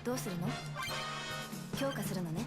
どうするの？強化するのね。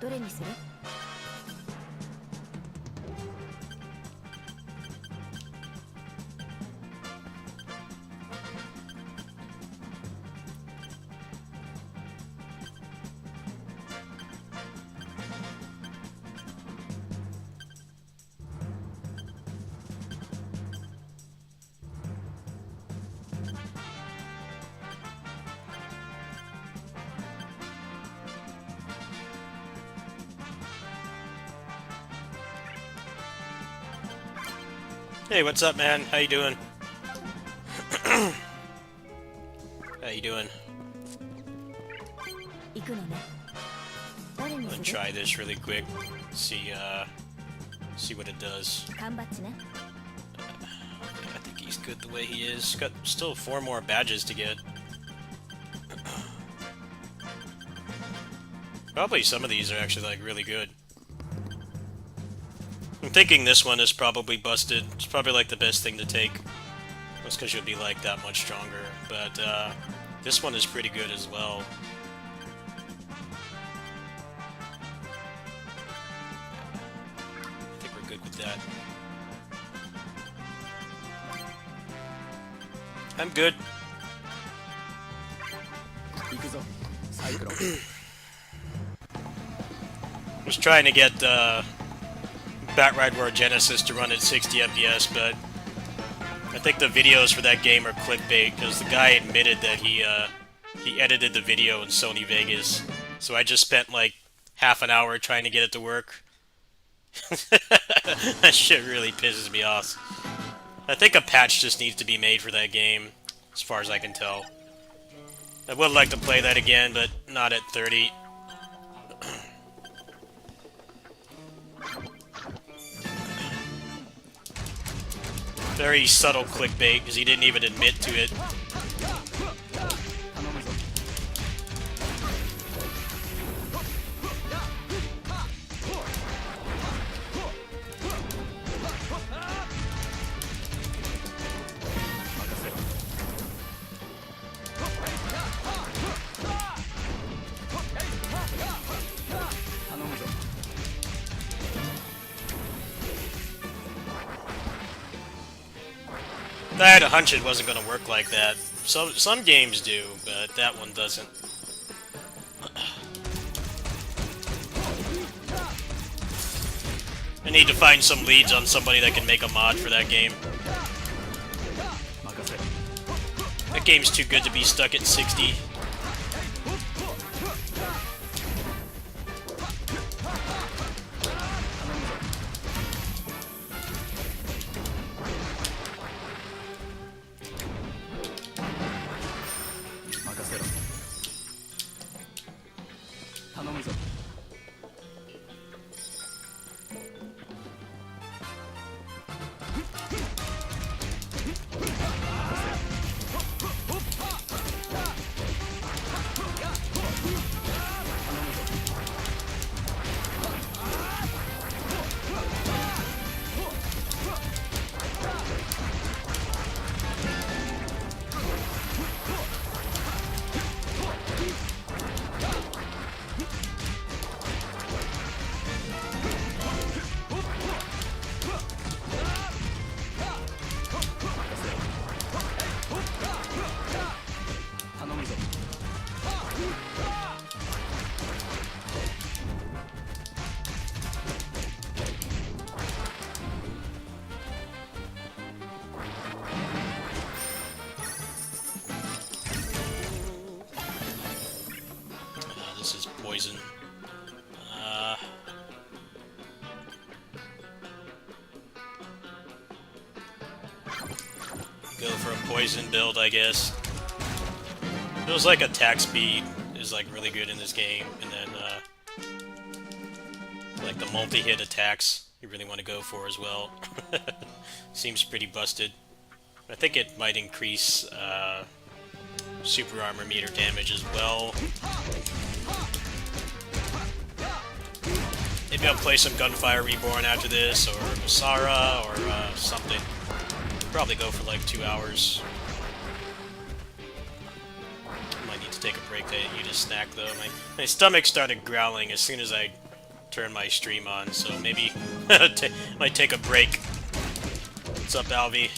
どれにする？Hey, what's up, man? How you doing? How you doing? 行くのね。誰に I'm す gonna る？ try this really quick. See what it does. 缶バッジね。 I think he's good the way he is. Got still 4 more badges to get. Probably some of these are actually like really good. I'm thinking this one is probably busted. It's probably like the best thing to take. That's because you'll be like that much stronger. But this one is pretty good as well. I think we're good with that. I'm good. Was trying to get Batride War Genesis to run at 60 FPS, but I think the videos for that game are clickbait because the guy admitted that he edited the video in Sony Vegas. So I just spent like half an hour trying to get it to work. That shit really pisses me off. I think a patch just needs to be made for that game, as far as I can tell. I would like to play that again, but not at 30. Very subtle clickbait, because he didn't even admit to it. I had a hunch it wasn't going to work like that. Some games do, but that one doesn't. I need to find some leads on somebody that can make a mod for that game. That game's too good to be stuck at 60. Go for a poison build, I guess. Feels like attack speed is like really good in this game, and then like the multi-hit attacks you really want to go for as well. Seems pretty busted. I think it might increase super armor meter damage as well. Maybe I'll play some Gunfire Reborn after this, or Masara, or something. Probably go for like 2 hours. Might need to take a break to eat a snack though. My stomach started growling as soon as I turned my stream on, so maybe might take a break. What's up, Alvi?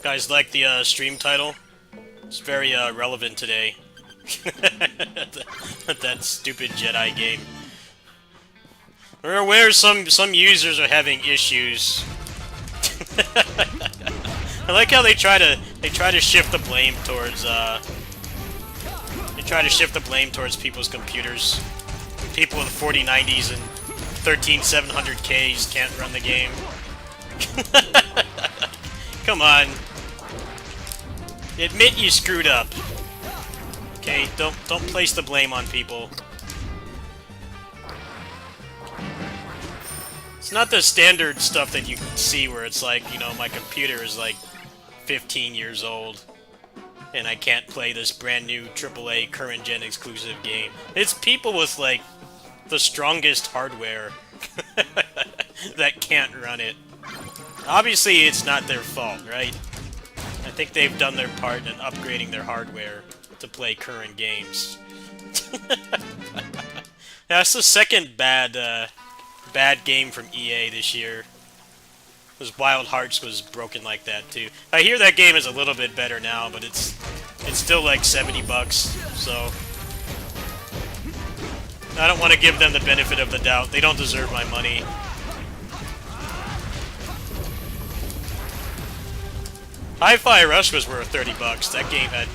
Guys, like the stream title? It's very relevant today. That stupid Jedi game. We're aware some users are having issues. I like how they try to shift the blame towards people's computers. People with 4090s and 13700Ks can't run the game. Come on. Admit you screwed up. Okay, don't place the blame on people. It's not the standard stuff that you see where it's like, you know, my computer is like 15 years old and I can't play this brand new AAA current gen exclusive game. It's people with like the strongest hardware that can't run it. Obviously, it's not their fault, right? I think they've done their part in upgrading their hardware to play current games. That's the second bad game from EA this year. Because Wild Hearts was broken like that too. I hear that game is a little bit better now, but it's still like $70, so I don't want to give them the benefit of the doubt. They don't deserve my money. Hi-Fi Rush was worth $30. That game had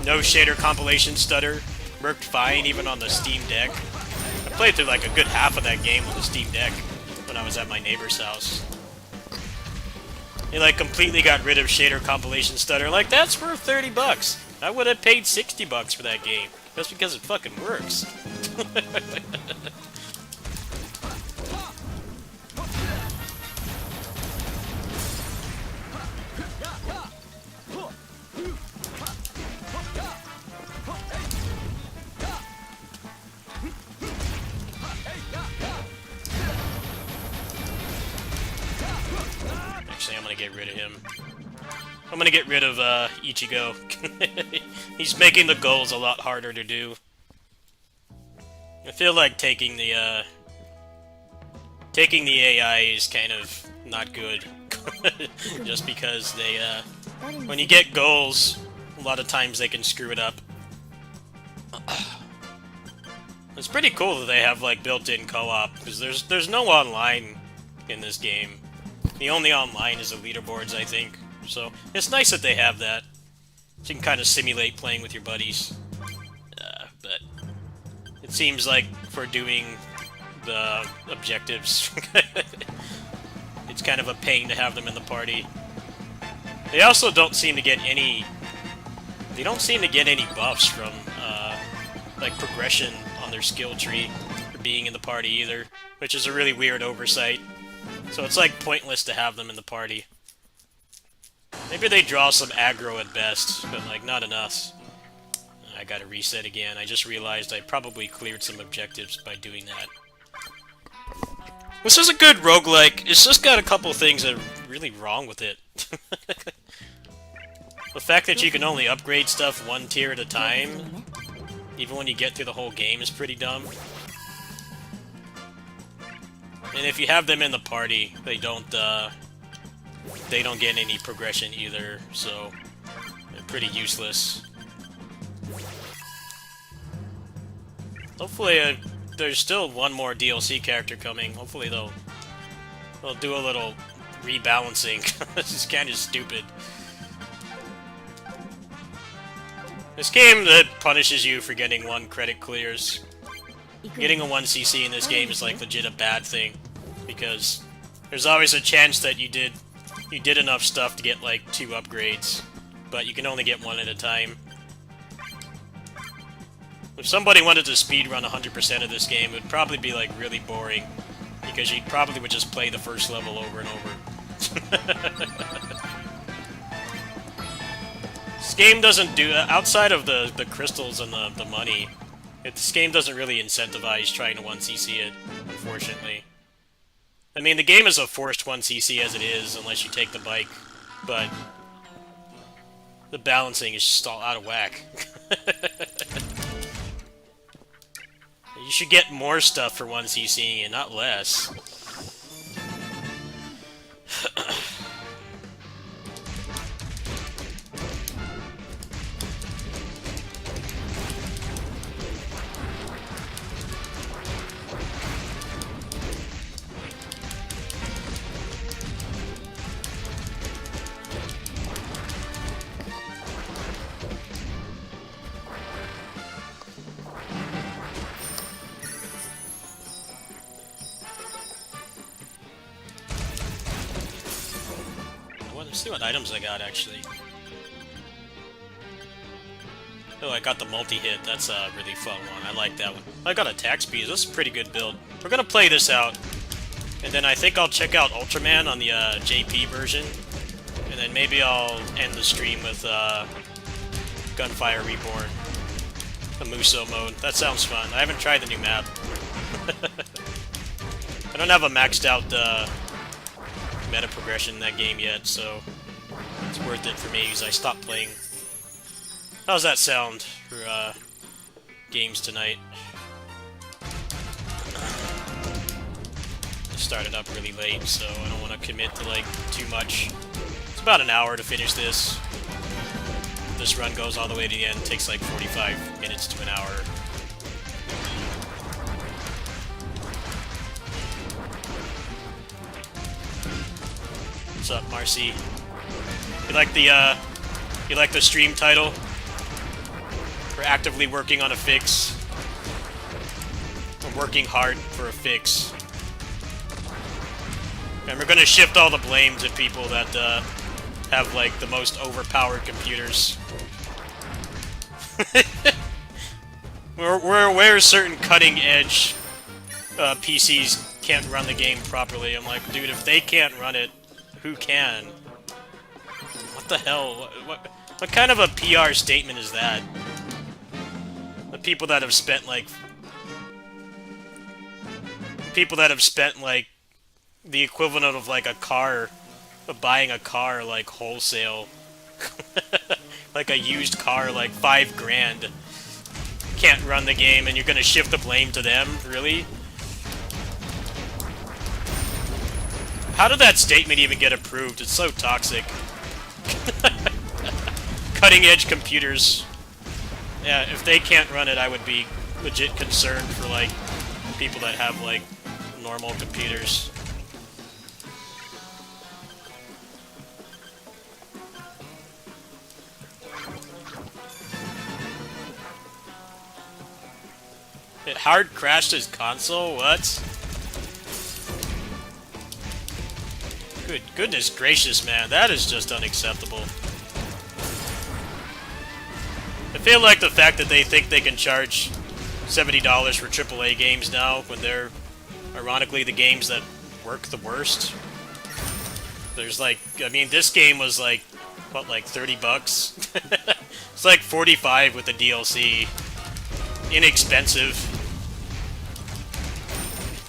no shader compilation stutter, worked fine even on the Steam Deck. I played through like a good half of that game on the Steam Deck when I was at my neighbor's house. They like completely got rid of shader compilation stutter. Like, that's worth $30. I would have paid $60 for that game. Just because it fucking works. Actually, I'm gonna get rid of him. I'm gonna get rid of Ichigo. He's making the goals a lot harder to do. I feel like taking the AI is kind of not good. Just because they when you get goals, a lot of times they can screw it up. It's pretty cool that they have like built-in co-op, because there's no online in this game. The only online is the leaderboards, I think. So it's nice that they have that. So you can kind of simulate playing with your buddies. But it seems like for doing the objectives, it's kind of a pain to have them in the party. They also don't seem to get any... They don't seem to get any buffs from, like, progression on their skill tree for being in the party either, which is a really weird oversight. So it's, like, pointless to have them in the party. Maybe they draw some aggro at best, but, like, not enough. I gotta reset again. I just realized I probably cleared some objectives by doing that. This is a good roguelike. It's just got a couple things that are really wrong with it. The fact that you can only upgrade stuff one tier at a time, even when you get through the whole game, is pretty dumb. And if you have them in the party, they don't get any progression either, so they're pretty useless. Hopefully, there's still one more DLC character coming. Hopefully they'll do a little rebalancing. This is kind of stupid. This game that punishes you for getting 1 credit clears. Getting a 1cc in this game is like legit a bad thing, because there's always a chance that you did enough stuff to get like 2 upgrades, but you can only get 1 at a time. If somebody wanted to speedrun 100% of this game, it would probably be like really boring, because you probably would just play the first level over and over. This game doesn't do, outside of the crystals and the money, this game doesn't really incentivize trying to 1cc it, unfortunately. I mean, the game is a forced 1cc as it is, unless you take the bike, but the balancing is just all out of whack. You should get more stuff for 1cc and not less. Let's see what items I got, actually. Oh, I got the multi-hit. That's a really fun one. I like that one. I got attack speed. This is a pretty good build. We're gonna play this out, and then I think I'll check out Ultraman on the JP version, and then maybe I'll end the stream with Gunfire Reborn, the Muso mode. That sounds fun. I haven't tried the new map. I don't have a maxed out meta progression in that game yet, so it's worth it for me because I stopped playing. How's that sound for games tonight? I started up really late, so I don't want to commit to like too much. It's about an hour to finish this. This run goes all the way to the end. It takes like 45 minutes to an hour. What's up, Marcy? You like the stream title? We're actively working on a fix. We're working hard for a fix. And we're gonna shift all the blame to people that have like the most overpowered computers. We're aware certain cutting edge PCs can't run the game properly. I'm like, dude, if they can't run it, who can? What the hell? What kind of a PR statement is that? The people that have spent like the equivalent of like a car, of buying a car like wholesale, like a used car like $5,000, can't run the game, and you're gonna shift the blame to them? Really? How did that statement even get approved? It's so toxic. Cutting edge computers. Yeah, if they can't run it, I would be legit concerned for like people that have like normal computers. It hard crashed his console? What? Goodness gracious, man. That is just unacceptable. I feel like the fact that they think they can charge $70 for AAA games now, when they're, ironically, the games that work the worst. There's like, I mean, this game was like, what, like 30 bucks? It's like 45 with the DLC. Inexpensive.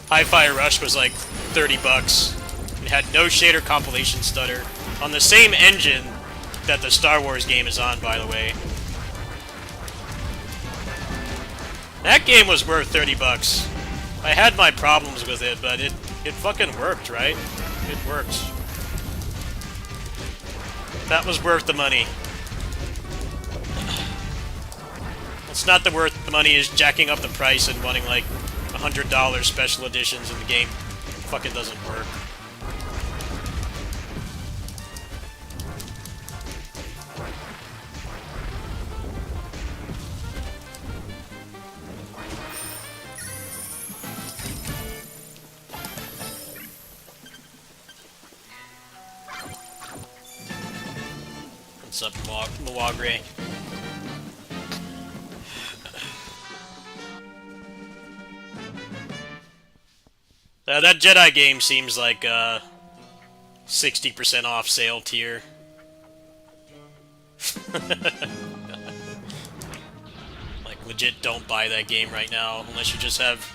Hi-Fi Rush was like 30 bucks. It had no shader compilation stutter on the same engine that the Star Wars game is on, by the way. That game was worth 30 bucks. I had my problems with it, but it fucking worked, right? It worked. That was worth the money. It's not the worth the money is jacking up the price and wanting like $100 special editions in the game. Fucking doesn't work. What's up, Mawagre? That Jedi game seems like 60% off sale tier. Like, legit don't buy that game right now, unless you just have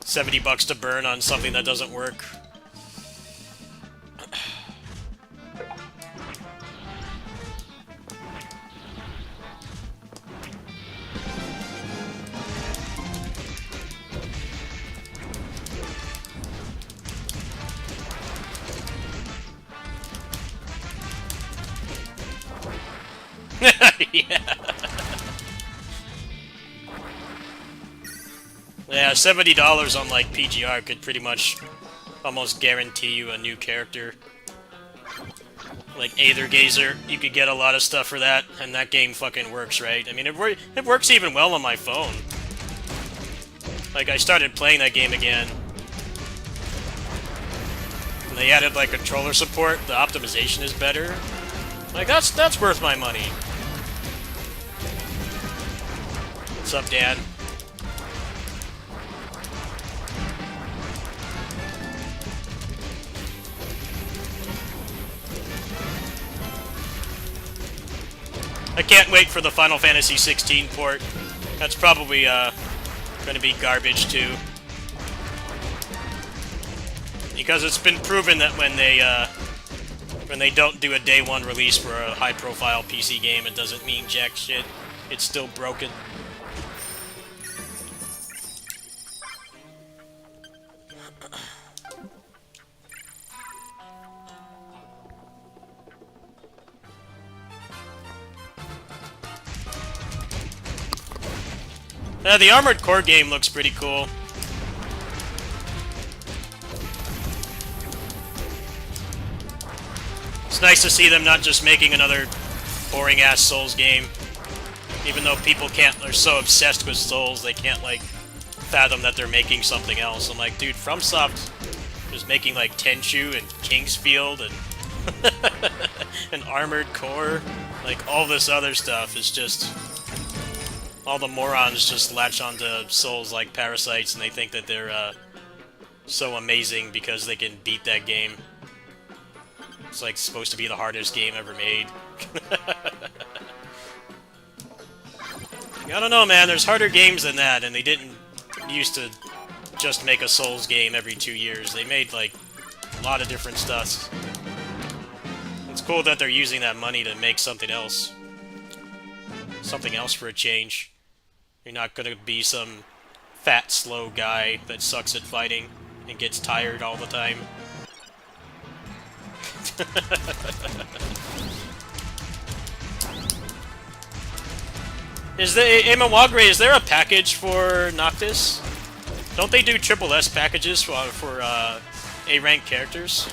70 bucks to burn on something that doesn't work. Yeah. Yeah, $70 on like PGR could pretty much almost guarantee you a new character. Like Aethergazer, you could get a lot of stuff for that, and that game fucking works, right? I mean, it works even well on my phone. Like, I started playing that game again. And they added like controller support, the optimization is better. Like, that's worth my money. What's up, Dan? I can't wait for the Final Fantasy 16 port. That's probably going to be garbage too. Because it's been proven that when they don't do a day one release for a high-profile PC game, it doesn't mean jack shit. It's still broken. The Armored Core game looks pretty cool. It's nice to see them not just making another boring-ass Souls game. Even though people are so obsessed with Souls, they can't, like, fathom that they're making something else. I'm like, dude, FromSoft is making, like, Tenchu and Kingsfield and and Armored Core. Like, all this other stuff is just... all the morons just latch onto Souls like parasites, and they think that they're so amazing because they can beat that game. It's like supposed to be the hardest game ever made. I don't know, man. There's harder games than that, and they didn't used to just make a Souls game every 2 years. They made like a lot of different stuff. It's cool that they're using that money to make something else. Something else for a change. You're not gonna be some fat, slow guy that sucks at fighting and gets tired all the time. Is Mawagre, is there a package for Noctis? Don't they do triple S packages for A-rank characters?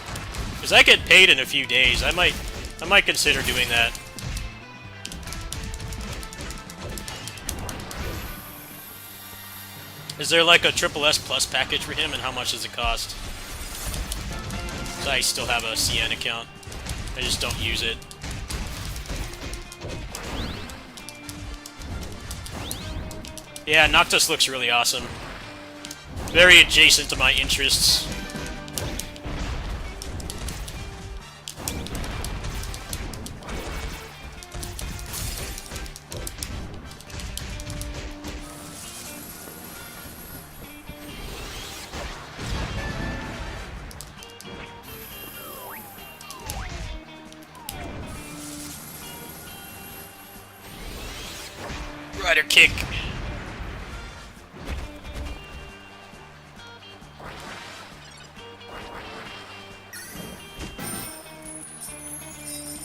Because I get paid in a few days. I might consider doing that. Is there like a triple S plus package for him, and how much does it cost? 'Cause I still have a CN account. I just don't use it. Yeah, Noctis looks really awesome. Very adjacent to my interests. Spider kick.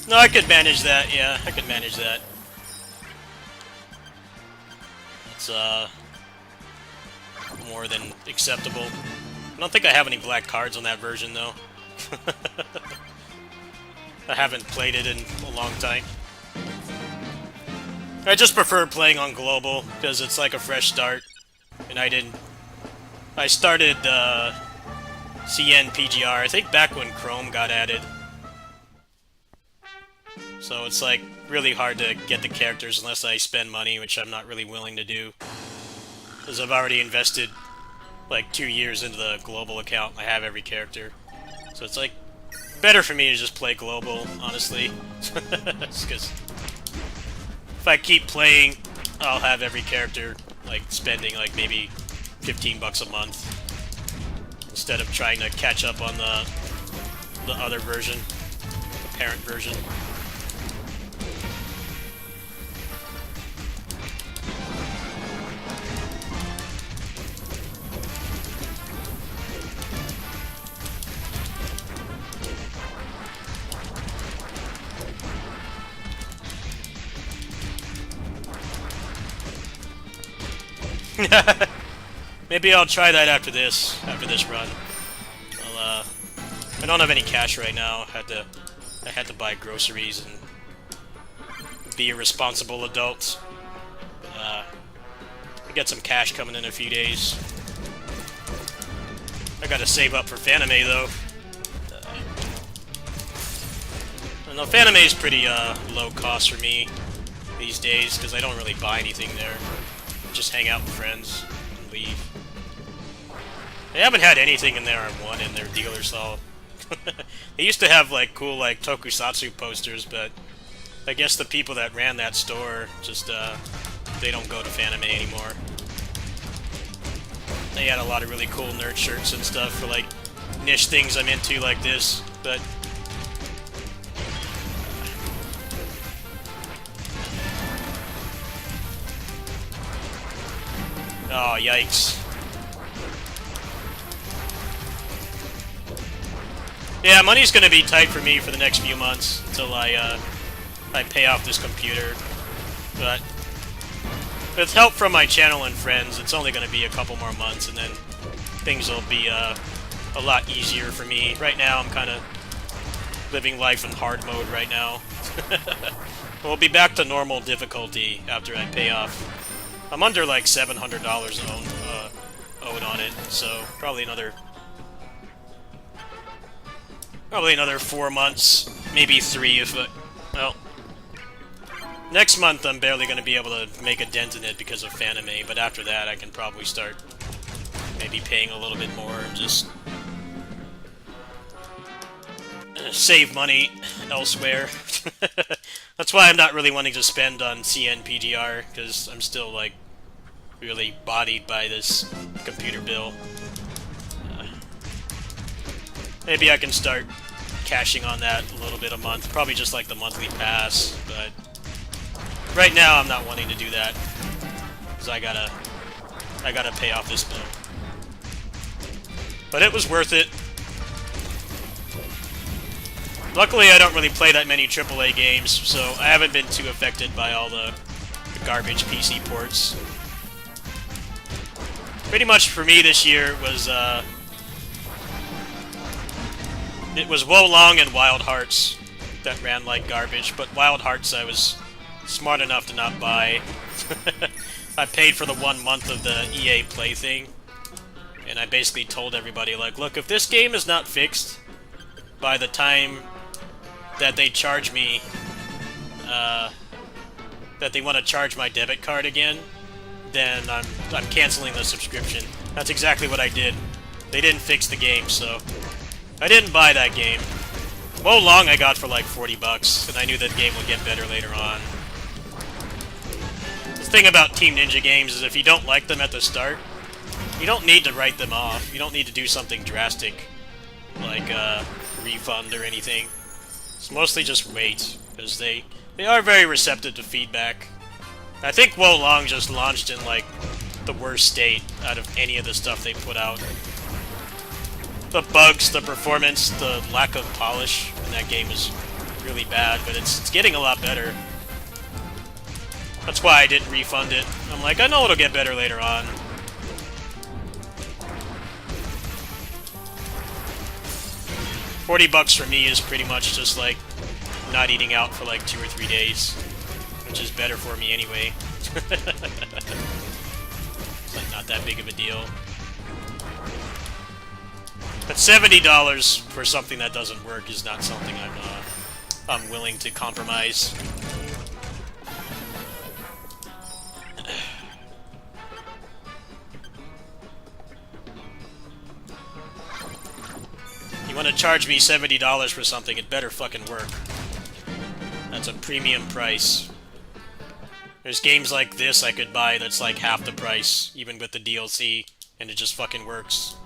No, I could manage that. Yeah, I could manage that. It's more than acceptable. I don't think I have any black cards on that version though. I haven't played it in a long time. I just prefer playing on global because it's like a fresh start, and I started CN PGR I think back when Chrome got added. So it's like really hard to get the characters unless I spend money, which I'm not really willing to do. Because I've already invested like 2 years into the global account and I have every character. So it's like better for me to just play global, honestly. Because if I keep playing, I'll have every character like spending like maybe 15 bucks a month instead of trying to catch up on the other version, the parent version. Maybe I'll try that after this run. I don't have any cash right now. I had to buy groceries and be a responsible adult. I get some cash coming in a few days. I gotta save up for Fanime though. I know Fanime is pretty low cost for me these days because I don't really buy anything there. Just hang out with friends and leave. They haven't had anything in there I want in their dealer stall. They used to have like cool like tokusatsu posters, but I guess the people that ran that store just they don't go to Fanime anymore. They had a lot of really cool nerd shirts and stuff for like niche things I'm into like this, but oh, yikes. Yeah, money's gonna be tight for me for the next few months until I pay off this computer. But with help from my channel and friends, it's only gonna be a couple more months, and then things will be a lot easier for me. Right now, I'm kind of living life in hard mode right now. We'll be back to normal difficulty after I pay off. I'm under like $700 owed on it, so probably another 4 months, maybe 3 if well, next month I'm barely going to be able to make a dent in it because of Fanime, but after that I can probably start maybe paying a little bit more and just save money elsewhere. That's why I'm not really wanting to spend on CNPGR, because I'm still like really bodied by this computer bill. Maybe I can start cashing on that a little bit a month, probably just like the monthly pass, but right now I'm not wanting to do that, because I gotta pay off this bill. But it was worth it. Luckily I don't really play that many AAA games, so I haven't been too affected by all the garbage PC ports. Pretty much for me this year it was Wo Long and Wild Hearts that ran like garbage, but Wild Hearts I was smart enough to not buy. I paid for the 1 month of the EA Play thing, and I basically told everybody, like, look, if this game is not fixed by the time that they charge me, that they want to charge my debit card again, then I'm canceling the subscription. That's exactly what I did. They didn't fix the game, so I didn't buy that game. Wo Long I got for like 40 bucks, and I knew that the game would get better later on. The thing about Team Ninja games is if you don't like them at the start, you don't need to write them off. You don't need to do something drastic, like refund or anything. It's mostly just wait, because they are very receptive to feedback. I think Wo Long just launched in, like, the worst state out of any of the stuff they put out. The bugs, the performance, the lack of polish in that game is really bad, but it's getting a lot better. That's why I didn't refund it. I'm like, I know it'll get better later on. $40 for me is pretty much just like not eating out for like 2 or 3 days, which is better for me anyway. It's like not that big of a deal. But $70 for something that doesn't work is not something I'm willing to compromise. You want to charge me $70 for something, it better fucking work. That's a premium price. There's games like this I could buy that's like half the price, even with the DLC, and it just fucking works.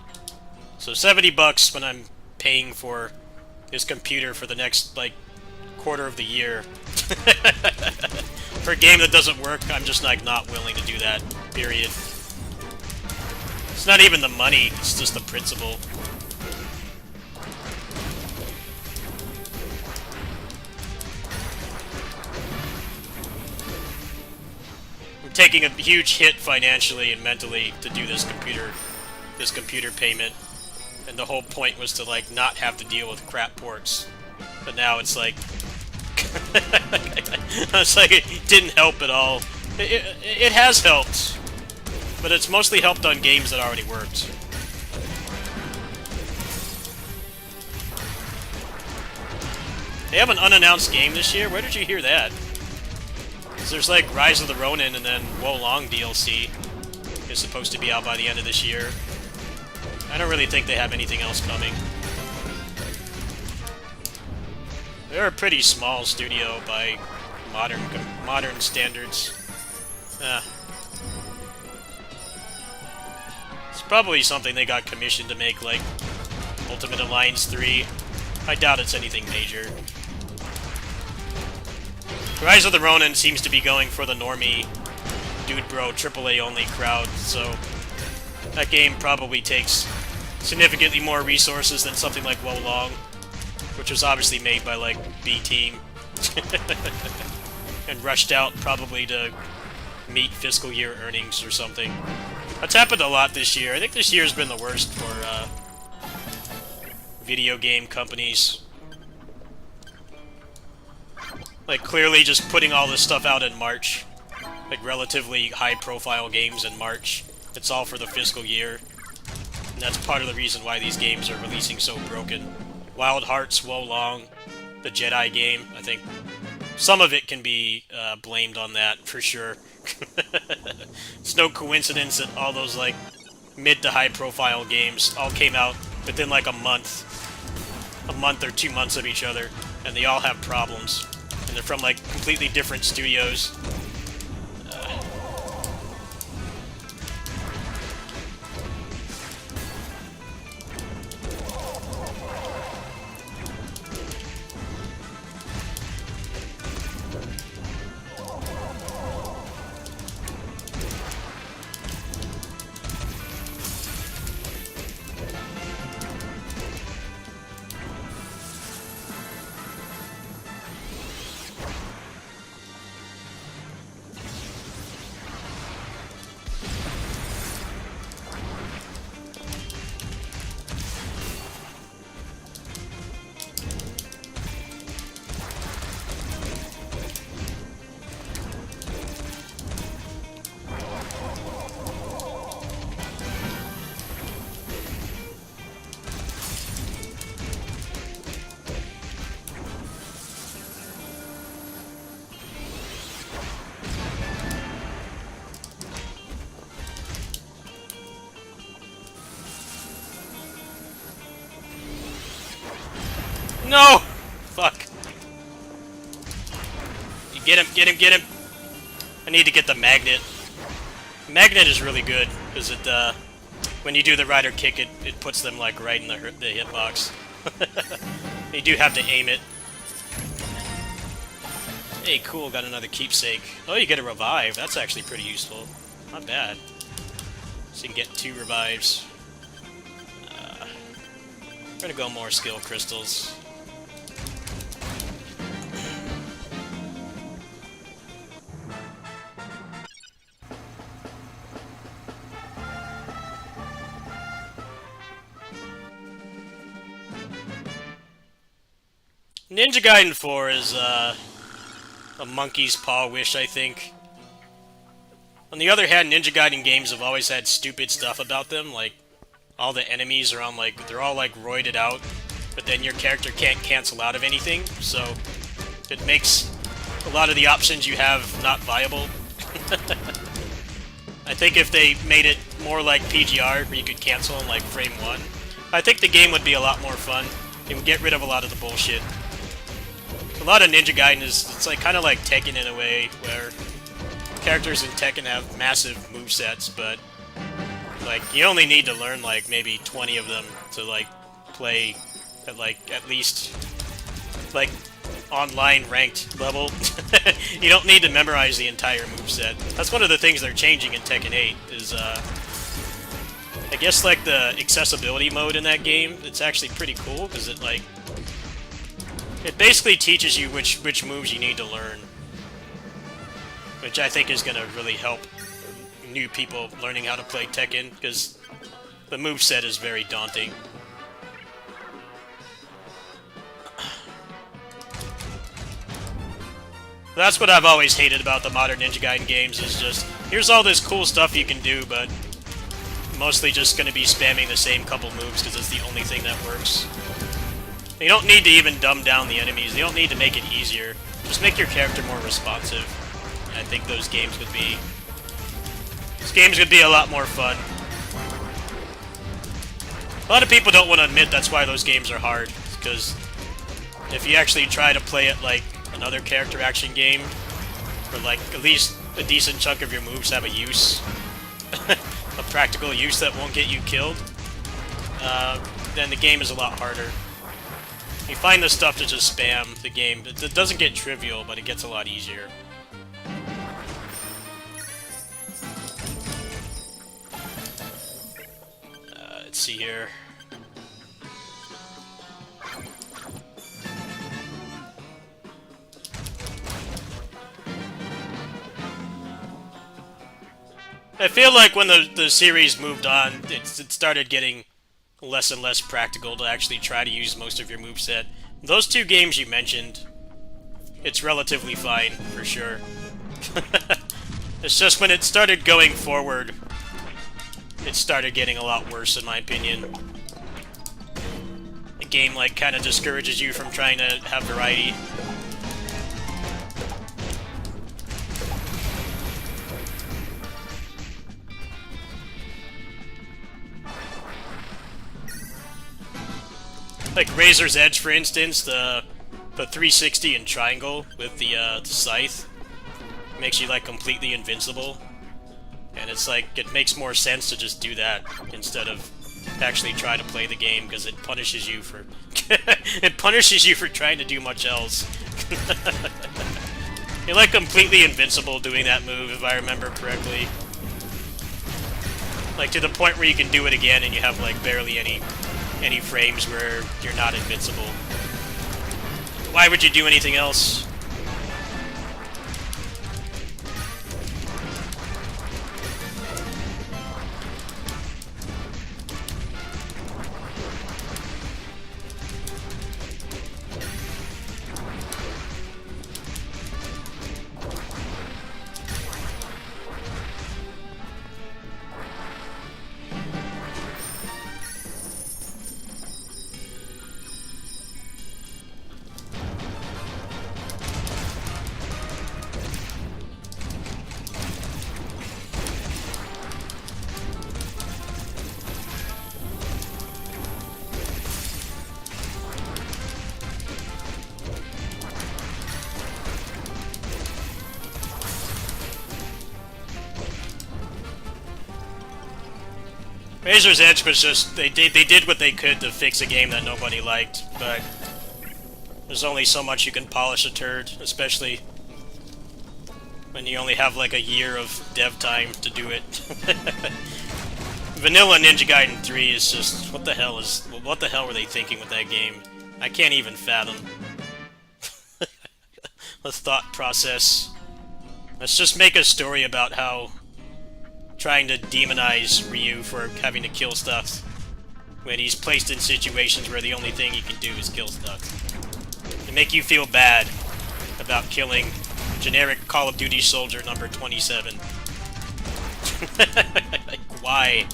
So $70 when I'm paying for this computer for the next, like, quarter of the year. For a game that doesn't work, I'm just, like, not willing to do that, period. It's not even the money, it's just the principle. I'm taking a huge hit financially and mentally to do this computer payment. And the whole point was to, like, not have to deal with crap ports. But now it's like... it's like it didn't help at all. It has helped. But it's mostly helped on games that already worked. They have an unannounced game this year? Where did you hear that? 'Cause there's, like, Rise of the Ronin and then Wo Long DLC is supposed to be out by the end of this year. I don't really think they have anything else coming. They're a pretty small studio by modern standards. It's probably something they got commissioned to make, like Ultimate Alliance 3. I doubt it's anything major. Rise of the Ronin seems to be going for the normie, dude bro, AAA only crowd, so that game probably takes significantly more resources than something like Wo Long, which was obviously made by, like, B-Team. And rushed out probably to meet fiscal year earnings or something. That's happened a lot this year. I think this year's been the worst for video game companies. Like, clearly just putting all this stuff out in March. Like, relatively high-profile games in March. It's all for the fiscal year. And that's part of the reason why these games are releasing so broken. Wild Hearts, Wo Long, the Jedi game, I think some of it can be blamed on that, for sure. It's no coincidence that all those, like, mid to high-profile games all came out within, like, a month or 2 months of each other, and they all have problems. And they're from, like, completely different studios. No! Fuck. Get him, get him, get him! I need to get the magnet. Magnet is really good, because it, when you do the rider kick, it puts them, like, right in the hitbox. You do have to aim it. Hey, cool, got another keepsake. Oh, you get a revive. That's actually pretty useful. Not bad. So you can get 2 revives. I'm gonna go more skill crystals. Ninja Gaiden 4 is a monkey's paw wish, I think. On the other hand, Ninja Gaiden games have always had stupid stuff about them, like all the enemies are on they're all roided out, but then your character can't cancel out of anything, so it makes a lot of the options you have not viable. I think if they made it more like PGR, where you could cancel in frame 1, I think the game would be a lot more fun. It would get rid of a lot of the bullshit. A lot of Ninja Gaiden it's kind of like Tekken in a way, where characters in Tekken have massive movesets, but you only need to learn maybe 20 of them to play at least online ranked level. You don't need to memorize the entire moveset. That's one of the things they're changing in Tekken 8 is I guess the accessibility mode in that game. It's actually pretty cool because it basically teaches you which moves you need to learn, which I think is going to really help new people learning how to play Tekken, because the moveset is very daunting. That's what I've always hated about the modern Ninja Gaiden games, is just, here's all this cool stuff you can do, but mostly just going to be spamming the same couple moves because it's the only thing that works. You don't need to even dumb down the enemies, you don't need to make it easier. Just make your character more responsive. And I think those games would be... These games would be a lot more fun. A lot of people don't want to admit that's why those games are hard, because if you actually try to play it like another character action game, where at least a decent chunk of your moves have a use, a practical use that won't get you killed, then the game is a lot harder. You find the stuff to just spam the game. It doesn't get trivial, but it gets a lot easier. Let's see here. I feel like when the series moved on, it started getting less and less practical to actually try to use most of your moveset. Those 2 games you mentioned, it's relatively fine, for sure. It's just when it started going forward, it started getting a lot worse, in my opinion. The game, kind of discourages you from trying to have variety. Like Razor's Edge, for instance, the 360 and triangle with the scythe makes you completely invincible, and it's it makes more sense to just do that instead of actually try to play the game, because it punishes you for it punishes you for trying to do much else. You're completely invincible doing that move, if I remember correctly. To the point where you can do it again and you have barely any frames where you're not invincible. Why would you do anything else? Razor's Edge was just, they did what they could to fix a game that nobody liked, but there's only so much you can polish a turd, especially when you only have like a year of dev time to do it. Vanilla Ninja Gaiden 3 is just what the hell were they thinking with that game? I can't even fathom the thought process. Let's just make a story about how trying to demonize Ryu for having to kill stuff when he's placed in situations where the only thing he can do is kill stuff. To make you feel bad about killing generic Call of Duty soldier number 27. Like, why?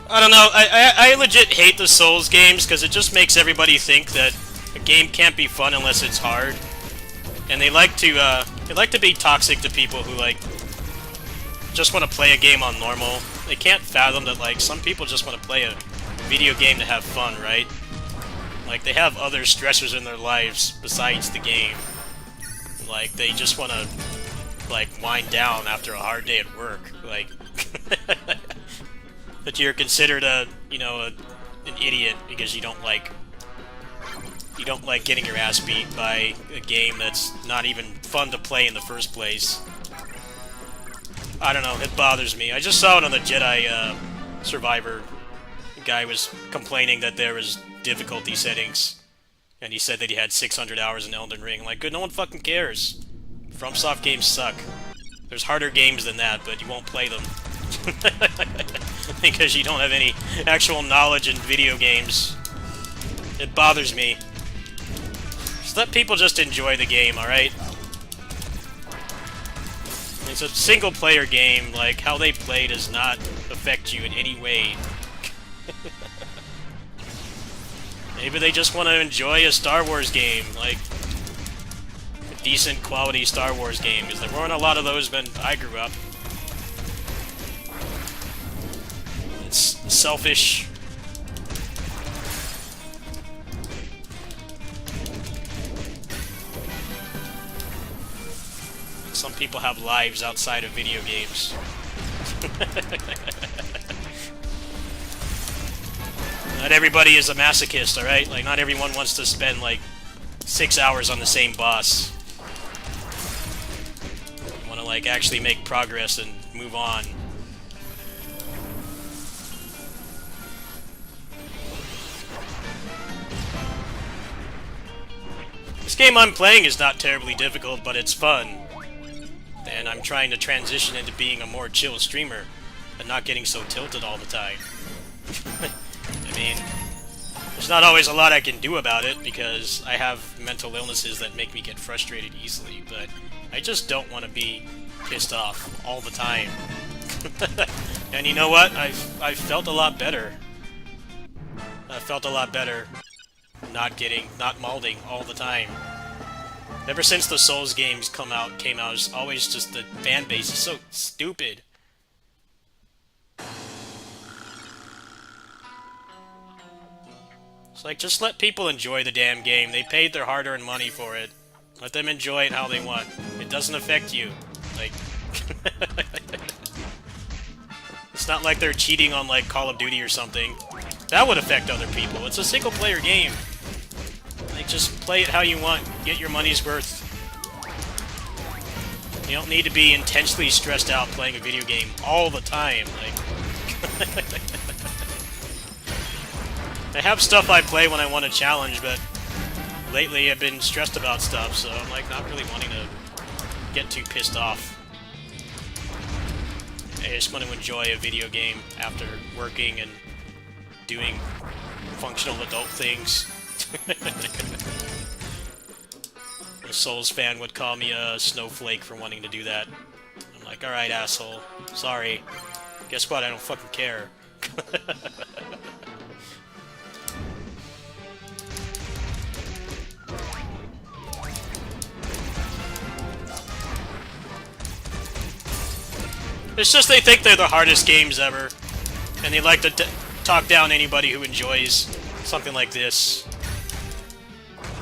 I don't know, I legit hate the Souls games because it just makes everybody think that a game can't be fun unless it's hard. And they like to be toxic to people who, like, just want to play a game on normal. They can't fathom that, like, some people just want to play a video game to have fun, right? Like, they have other stressors in their lives besides the game. Like, they just want to, like, wind down after a hard day at work. Like... That you're considered an idiot because you don't like getting your ass beat by a game that's not even fun to play in the first place. I don't know, it bothers me. I just saw it on the Jedi Survivor. The guy was complaining that there was difficulty settings, and he said that he had 600 hours in Elden Ring. Like, good, no one fucking cares. FromSoft games suck. There's harder games than that, but you won't play them. Because you don't have any actual knowledge in video games. It bothers me. Just let people just enjoy the game, alright? It's a single-player game, like, how they play does not affect you in any way. Maybe they just want to enjoy a Star Wars game, like, a decent quality Star Wars game, because there weren't a lot of those when I grew up. It's selfish. Some people have lives outside of video games. Not everybody is a masochist, alright? Like, not everyone wants to spend, like, 6 hours on the same boss. You want to, like, actually make progress and move on. This game I'm playing is not terribly difficult, but it's fun. And I'm trying to transition into being a more chill streamer, and not getting so tilted all the time. I mean, there's not always a lot I can do about it, because I have mental illnesses that make me get frustrated easily, but I just don't want to be pissed off all the time. And you know what? I've felt a lot better. I felt a lot better not malding all the time. Ever since the Souls games came out, it's always just the fan base is so stupid. It's like, just let people enjoy the damn game. They paid their hard-earned money for it. Let them enjoy it how they want. It doesn't affect you. Like... It's not like they're cheating on, like, Call of Duty or something. That would affect other people. It's a single-player game. Like, just play it how you want. Get your money's worth. You don't need to be intensely stressed out playing a video game all the time. Like... I have stuff I play when I want a challenge, but lately I've been stressed about stuff, so I'm like not really wanting to get too pissed off. I just want to enjoy a video game after working and doing functional adult things. A Souls fan would call me a snowflake for wanting to do that. I'm like, alright, asshole. Sorry. Guess what? I don't fucking care. It's just they think they're the hardest games ever, and they like to talk down anybody who enjoys something like this.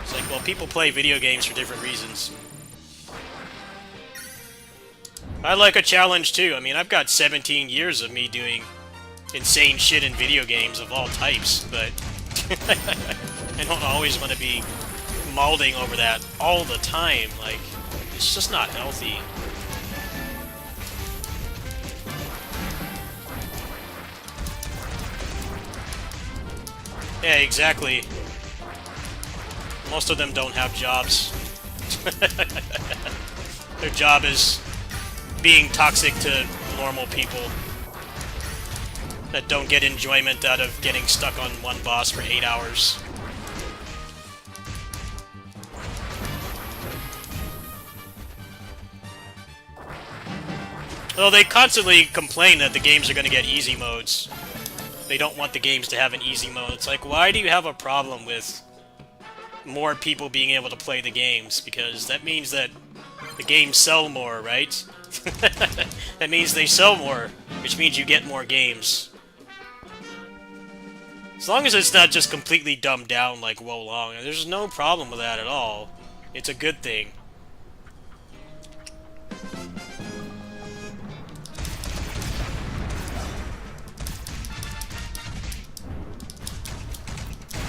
It's like, well, people play video games for different reasons. I like a challenge too. I mean, I've got 17 years of me doing insane shit in video games of all types, but I don't always want to be mauling over that all the time. Like, it's just not healthy. Yeah, exactly. Most of them don't have jobs. Their job is being toxic to normal people that don't get enjoyment out of getting stuck on one boss for 8 hours. Well, they constantly complain that the games are going to get easy modes. They don't want the games to have an easy mode. It's like, why do you have a problem with more people being able to play the games? Because that means that the games sell more, right? That means they sell more, which means you get more games. As long as it's not just completely dumbed down like Wo Long, there's no problem with that at all. It's a good thing.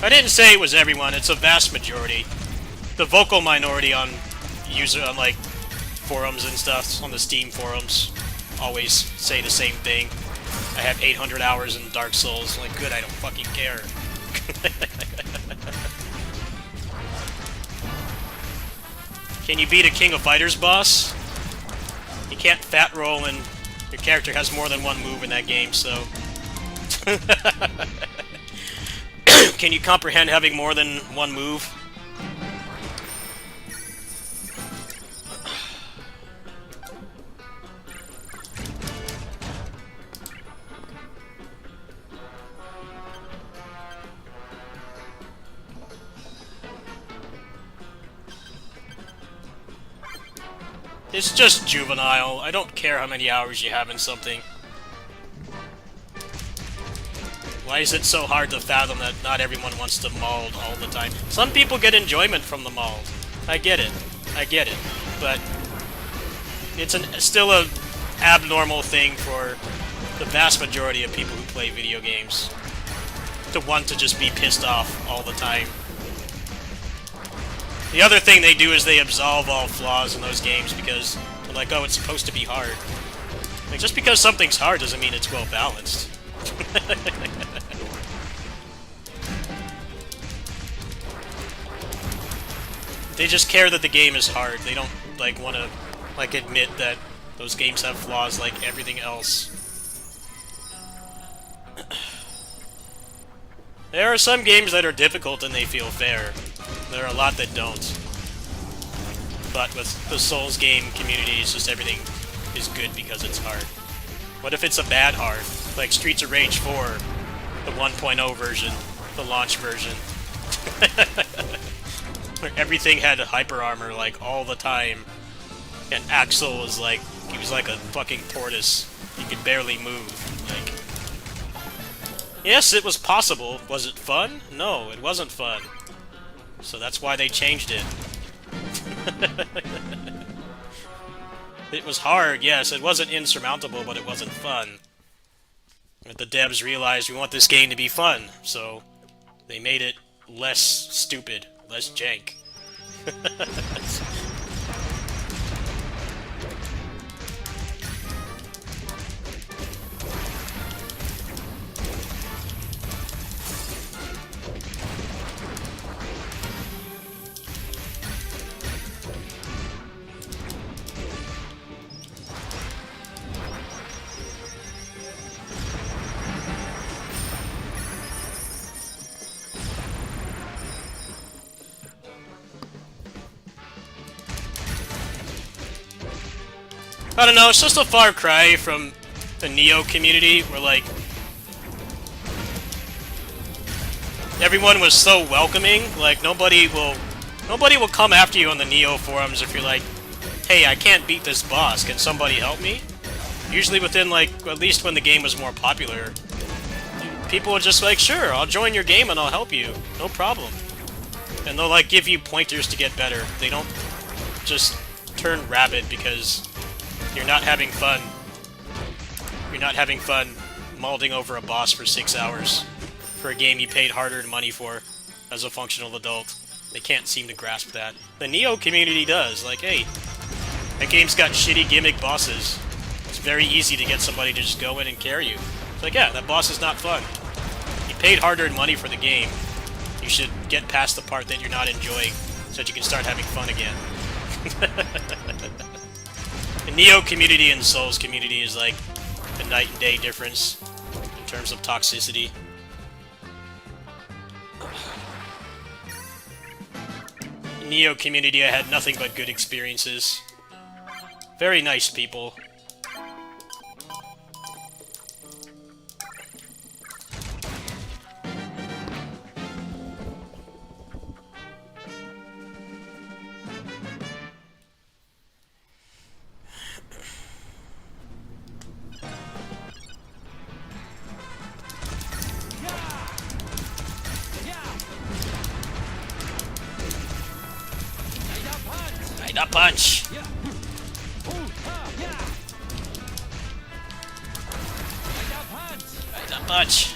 I didn't say it was everyone, it's a vast majority. The vocal minority on like forums and stuff, on the Steam forums, always say the same thing. I have 800 hours in Dark Souls. Like, good, I don't fucking care. Can you beat a King of Fighters boss? You can't fat roll and your character has more than one move in that game, so... Can you comprehend having more than one move? It's just juvenile. I don't care how many hours you have in something. Why is it so hard to fathom that not everyone wants to mauled all the time? Some people get enjoyment from the mauled. I get it. I get it. But it's still a abnormal thing for the vast majority of people who play video games to want to just be pissed off all the time. The other thing they do is they absolve all flaws in those games because they're like, oh, it's supposed to be hard. Like, just because something's hard doesn't mean it's well balanced. They just care that the game is hard. They don't like want to like admit that those games have flaws like everything else. There are some games that are difficult and they feel fair. There are a lot that don't. But with the Souls game community, it's just everything is good because it's hard. What if it's a bad hard? Like Streets of Rage 4, the 1.0 version, the launch version. Where everything had hyper armor like all the time. And Axel was like, he was like a fucking tortoise. He could barely move. Like, Yes, it was possible. Was it fun? No, it wasn't fun. So that's why they changed it. It was hard, yes. It wasn't insurmountable, but it wasn't fun. But the devs realized we want this game to be fun, so they made it less stupid, less jank. I don't know, it's just a far cry from the Neo community, where, like, everyone was so welcoming. Like, nobody will come after you on the Neo forums if you're like, hey, I can't beat this boss, can somebody help me? Usually within, like, at least when the game was more popular, people would just be like, sure, I'll join your game and I'll help you, no problem. And they'll, like, give you pointers to get better. They don't just turn rabid because you're not having fun. You're not having fun mauling over a boss for 6 hours for a game you paid hard-earned money for as a functional adult. They can't seem to grasp that. The Neo community does. Like, hey, that game's got shitty gimmick bosses. It's very easy to get somebody to just go in and carry you. It's like, yeah, that boss is not fun. You paid hard-earned money for the game. You should get past the part that you're not enjoying so that you can start having fun again. The Neo community and Souls community is like a night and day difference in terms of toxicity. The Neo community, I had nothing but good experiences. Very nice people. Light up punch! Light up punch!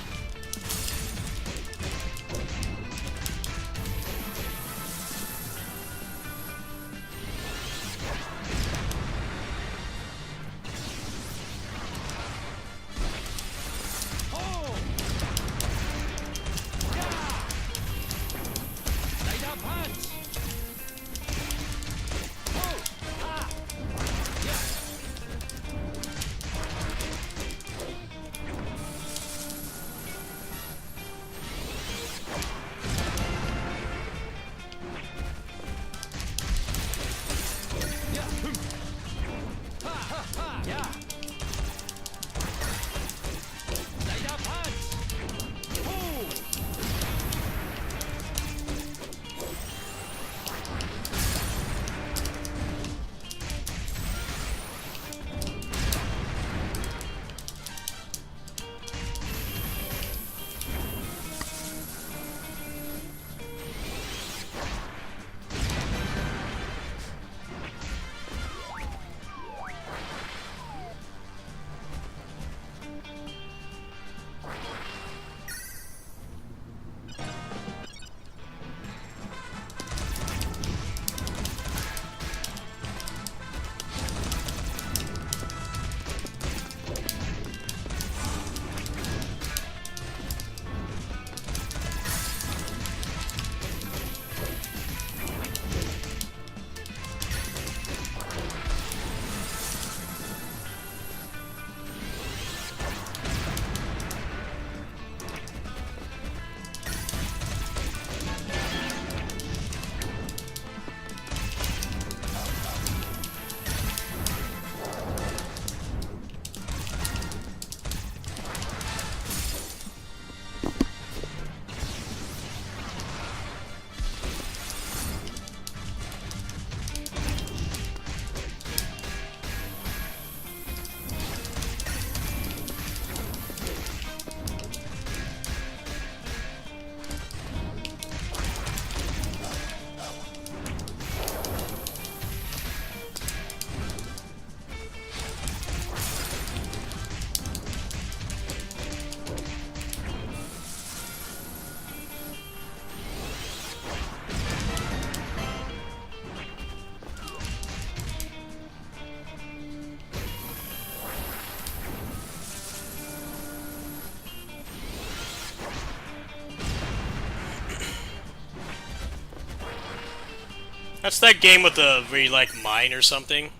That's that game with the where you like mine or something.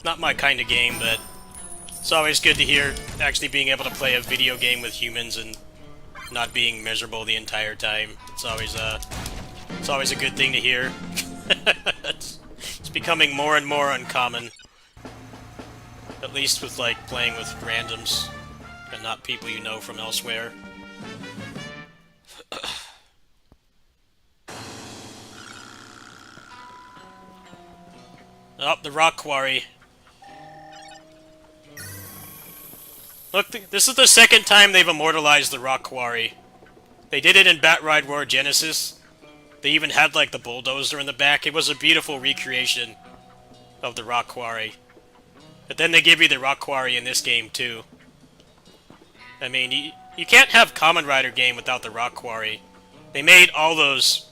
Not my kind of game, but it's always good to hear actually being able to play a video game with humans and not being miserable the entire time. It's always a good thing to hear. it's becoming more and more uncommon. At least with like playing with randoms and not people you know from elsewhere. Oh, the rock quarry. Look, this is the second time they've immortalized the rock quarry. They did it in Batride War Genesis. They even had, like, the bulldozer in the back. It was a beautiful recreation of the rock quarry. But then they give you the rock quarry in this game, too. I mean, you can't have Kamen Rider game without the rock quarry. They made all those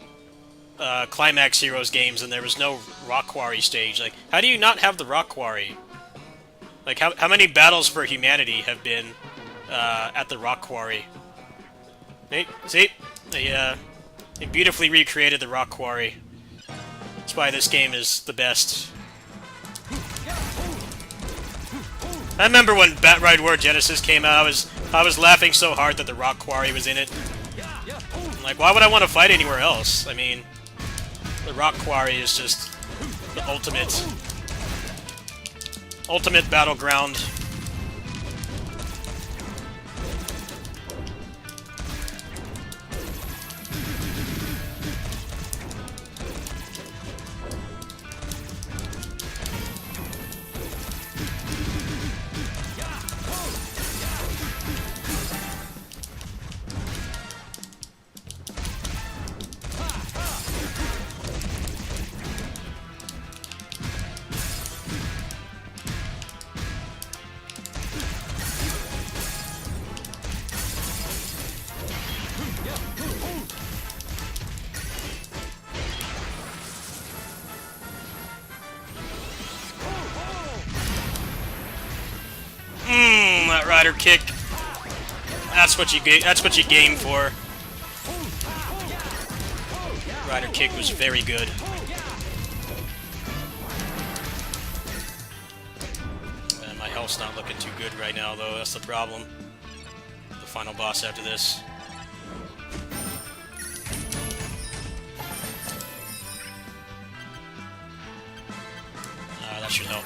Climax Heroes games and there was no rock quarry stage. Like, how do you not have the rock quarry? Like, how many battles for humanity have been at the rock quarry? See? They beautifully recreated the rock quarry. That's why this game is the best. I remember when Batride War Genesis came out, I was laughing so hard that the rock quarry was in it. Like, why would I want to fight anywhere else? I mean, the rock quarry is just the ultimate battleground. That rider kick. That's what you game for. Rider kick was very good. My health's not looking too good right now, though. That's the problem. The final boss after this. That should help.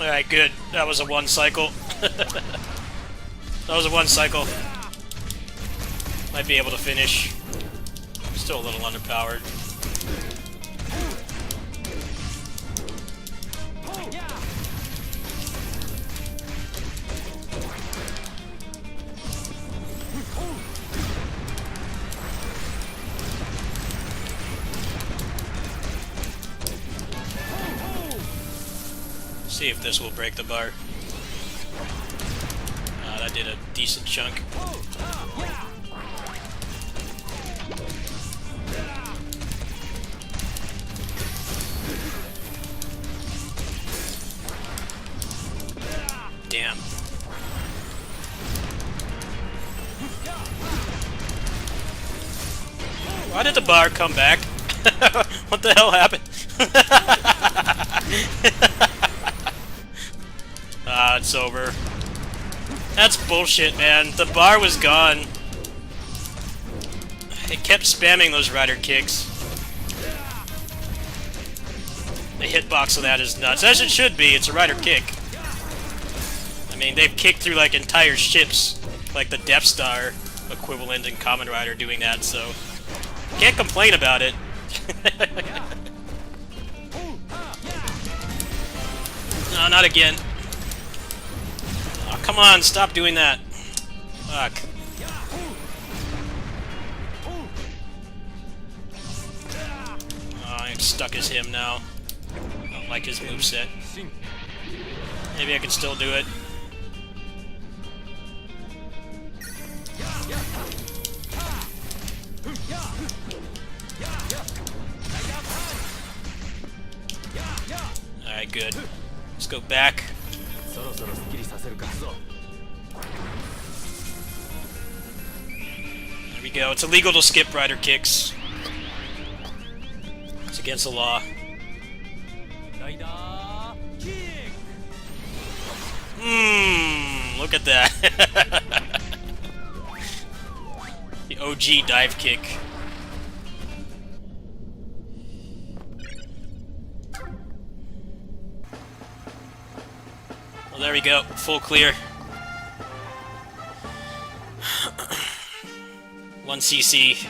Alright, good. That was a one cycle. That was a one cycle. Might be able to finish. Still a little underpowered. See if this will break the bar. That did a decent chunk. Damn. Why did the bar come back? What the hell happened? It's over. That's bullshit, man. The bar was gone. It kept spamming those rider kicks. The hitbox of that is nuts. As it should be, it's a rider kick. I mean, they've kicked through, like, entire ships. Like the Death Star equivalent in Kamen Rider doing that, so... Can't complain about it. No, not again. Oh, come on, stop doing that. Fuck. Oh, I'm stuck as him now. Don't like his moveset. Maybe I can still do it. Alright, good. Let's go back. There we go. It's illegal to skip rider kicks. It's against the law. Look at that. The OG dive kick. Well, there we go. Full clear. 1 CC.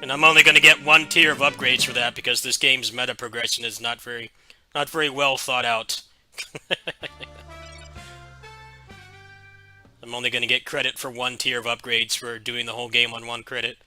And I'm only going to get 1 tier of upgrades for that because this game's meta progression is not very well thought out. I'm only going to get credit for 1 tier of upgrades for doing the whole game on 1 credit.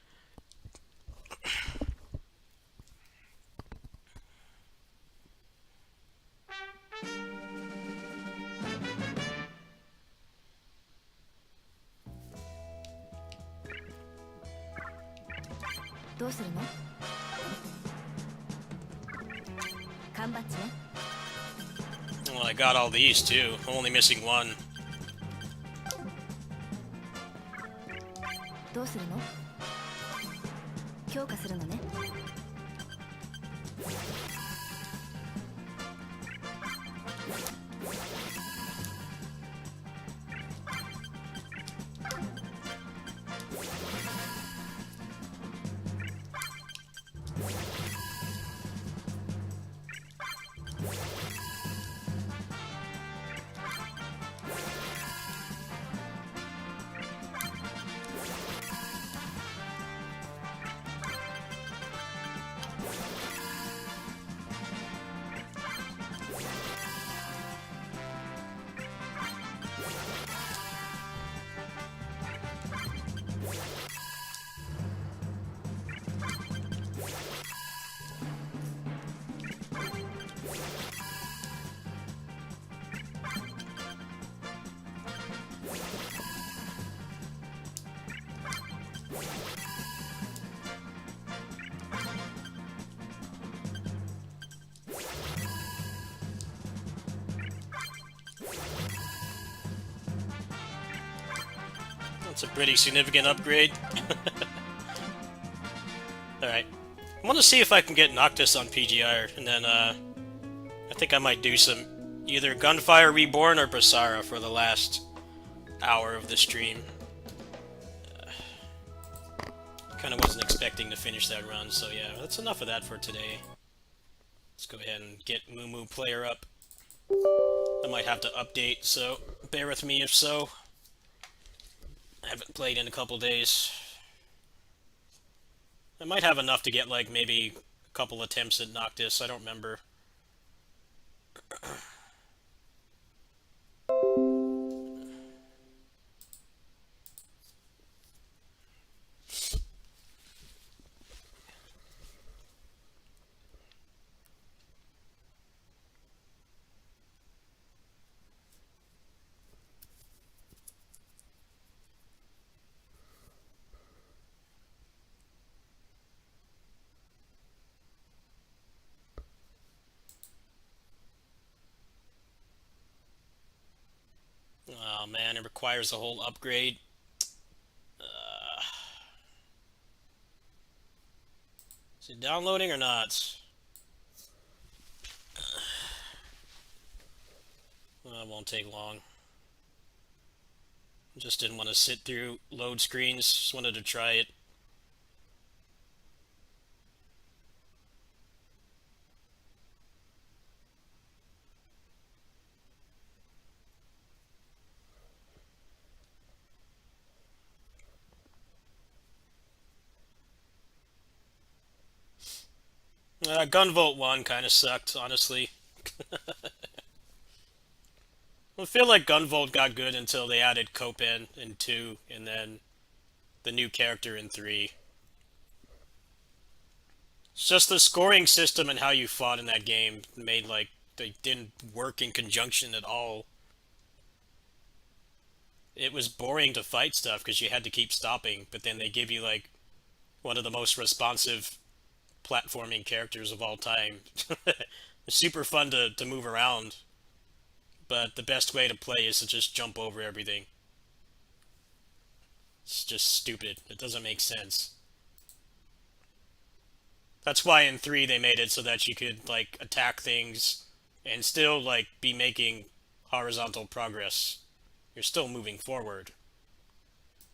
Well, I got all these too. I'm only missing 1. That's a pretty significant upgrade. Alright. I want to see if I can get Noctis on PGR, and then, I think I might do some either Gunfire Reborn or Basara for the last hour of the stream. Kinda wasn't expecting to finish that run, so yeah, that's enough of that for today. Let's go ahead and get Moo player up. I might have to update, so bear with me if so. I haven't played in a couple days. I might have enough to get like maybe a couple attempts at Noctis, I don't remember. Oh man, it requires a whole upgrade. Is it downloading or not? Well, it won't take long. Just didn't want to sit through load screens, just wanted to try it. Gunvolt 1 kind of sucked, honestly. I feel like Gunvolt got good until they added Copen in 2, and then the new character in 3. It's just the scoring system and how you fought in that game made like they didn't work in conjunction at all. It was boring to fight stuff because you had to keep stopping, but then they give you like one of the most responsive platforming characters of all time. It's super fun to move around, but the best way to play is to just jump over everything. It's just stupid. It doesn't make sense. That's why in 3 they made it so that you could like attack things and still like be making horizontal progress. You're still moving forward,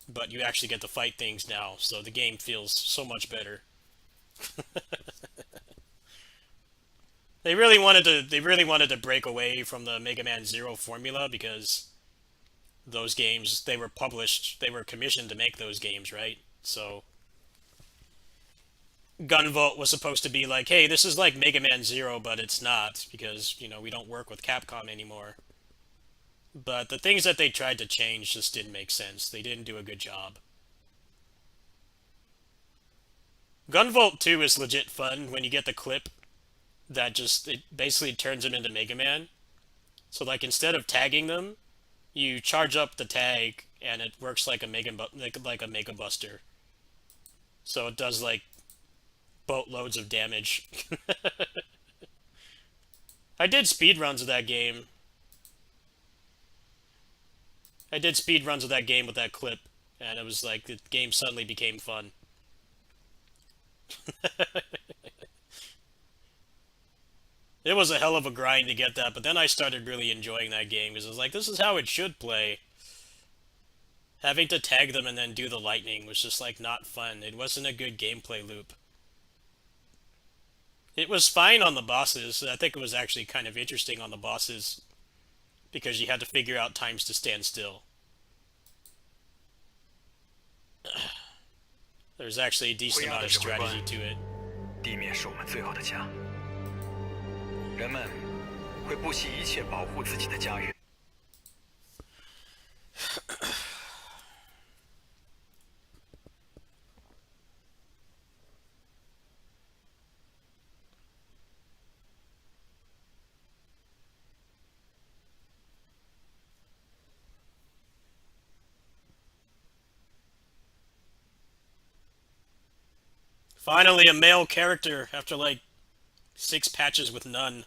but you actually get to fight things now, so the game feels so much better. They really wanted to break away from the Mega Man Zero formula because those games they were commissioned to make those games, right? So Gunvolt was supposed to be like, hey, this is like Mega Man Zero, but it's not because, we don't work with Capcom anymore. But the things that they tried to change just didn't make sense. They didn't do a good job. Gunvolt 2 is legit fun when you get the clip that just it basically turns him into Mega Man. So like instead of tagging them, you charge up the tag and it works like a Mega Buster. So it does like boatloads of damage. I did speed runs of that game. I did speed runs of that game with that clip, and it was like the game suddenly became fun. It was a hell of a grind to get that, but then I started really enjoying that game because I was like, this is how it should play. Having to tag them and then do the lightning was just like not fun. It wasn't a good gameplay loop. It was fine on the bosses. I think it was actually kind of interesting on the bosses because you had to figure out times to stand still. There's actually a decent amount of strategy to it. 地面是我们最后的家，人们会不惜一切保护自己的家园。Finally, a male character after like 6 patches with none.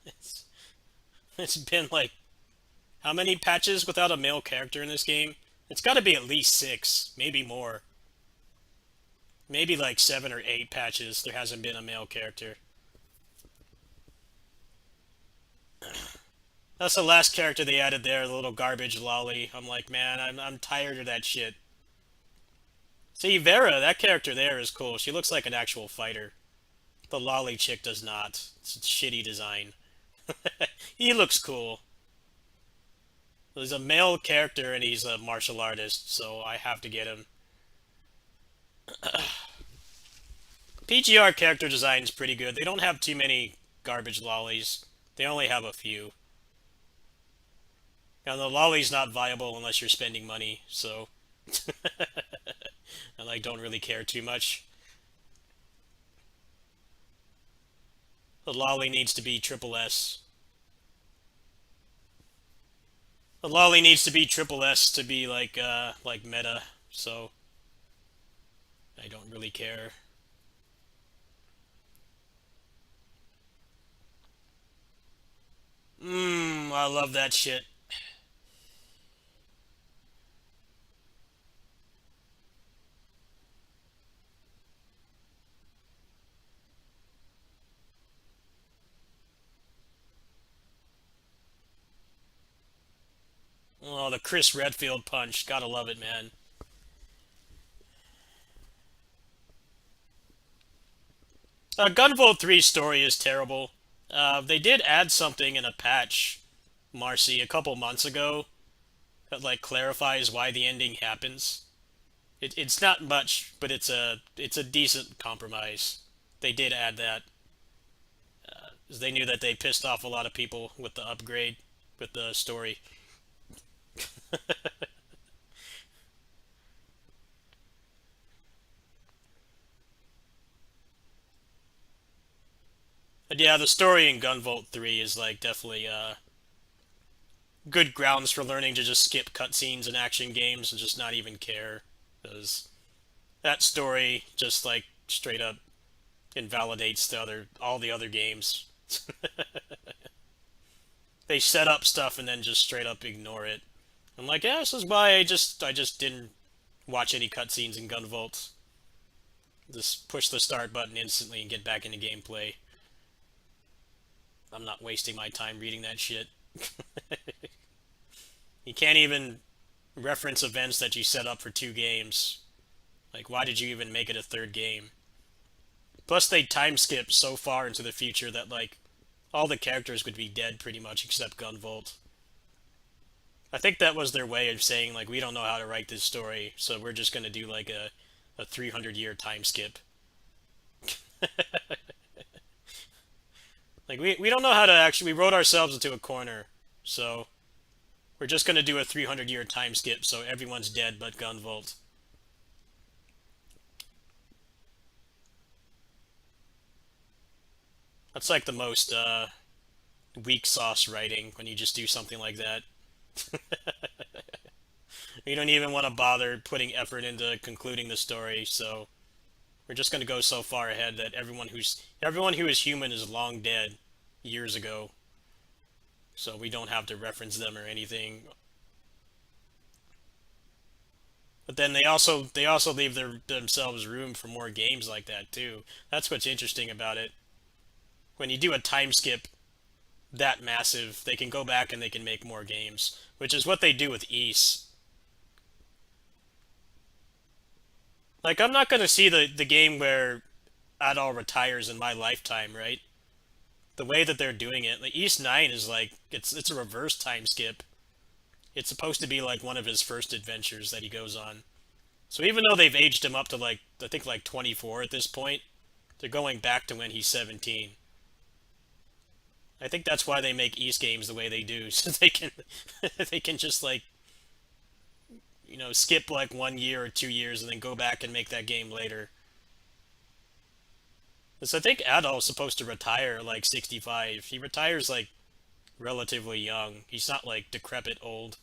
it's, it's been like how many patches without a male character in this game? It's got to be at least 6, maybe more. Maybe like 7 or 8 patches there hasn't been a male character. That's the last character they added there, the little garbage lolly. I'm like, man, I'm tired of that shit. See, Vera, that character there is cool. She looks like an actual fighter. The lolly chick does not. It's a shitty design. He looks cool. He's a male character and he's a martial artist, so I have to get him. PGR character design is pretty good. They don't have too many garbage lollies. They only have a few. Now, the lolly's not viable unless you're spending money, so... I like don't really care too much. The lolly needs to be triple S. The lolly needs to be triple S to be like meta, so I don't really care. I love that shit. Oh, the Chris Redfield punch. Gotta love it, man. Gunvolt 3 story is terrible. They did add something in a patch, Marcy, a couple months ago that like clarifies why the ending happens. It's not much, but it's a decent compromise. They did add that. 'Cause they knew that they pissed off a lot of people with the upgrade, with the story. But yeah, the story in Gunvolt 3 is like definitely good grounds for learning to just skip cutscenes in action games and just not even care. Because that story just like straight up invalidates all the other games. They set up stuff and then just straight up ignore it. I'm like, yeah, this is why I just didn't watch any cutscenes in Gunvolt. Just push the start button instantly and get back into gameplay. I'm not wasting my time reading that shit. You can't even reference events that you set up for two games. Like, why did you even make it a third game? Plus, they time skip so far into the future that, like, all the characters would be dead pretty much except Gunvolt. I think that was their way of saying, like, we don't know how to write this story, so we're just gonna do, like, a 300-year time skip. Like, we don't know how to actually... We wrote ourselves into a corner, so... We're just gonna do a 300-year time skip, so everyone's dead but Gunvolt. That's like the most, weak sauce writing, when you just do something like that. You don't even want to bother putting effort into concluding the story, so... We're just gonna go so far ahead that everyone who is human is long dead years ago. So we don't have to reference them or anything. But then they also leave themselves room for more games like that too. That's what's interesting about it. When you do a time skip that massive, they can go back and they can make more games, which is what they do with Ys. Like, I'm not gonna see the game where Adol retires in my lifetime, right? The way that they're doing it, like Ys 9 is like it's a reverse time skip. It's supposed to be like one of his first adventures that he goes on. So even though they've aged him up to like I think like 24 at this point, they're going back to when he's 17. I think that's why they make Ys games the way they do, so they can they can just like skip like 1 year or 2 years and then go back and make that game later. Because I think Adol's supposed to retire like 65. He retires like relatively young. He's not like decrepit old.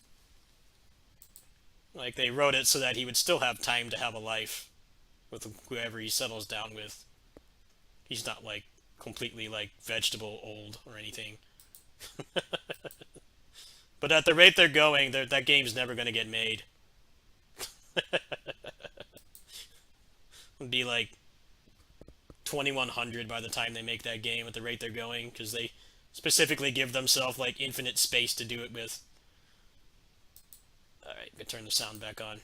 Like they wrote it so that he would still have time to have a life with whoever he settles down with. He's not like completely like vegetable old or anything. But at the rate they're going, that game's never going to get made. It'd be like 2100 by the time they make that game at the rate they're going, because they specifically give themselves like infinite space to do it with. Alright, I'm gonna turn the sound back on.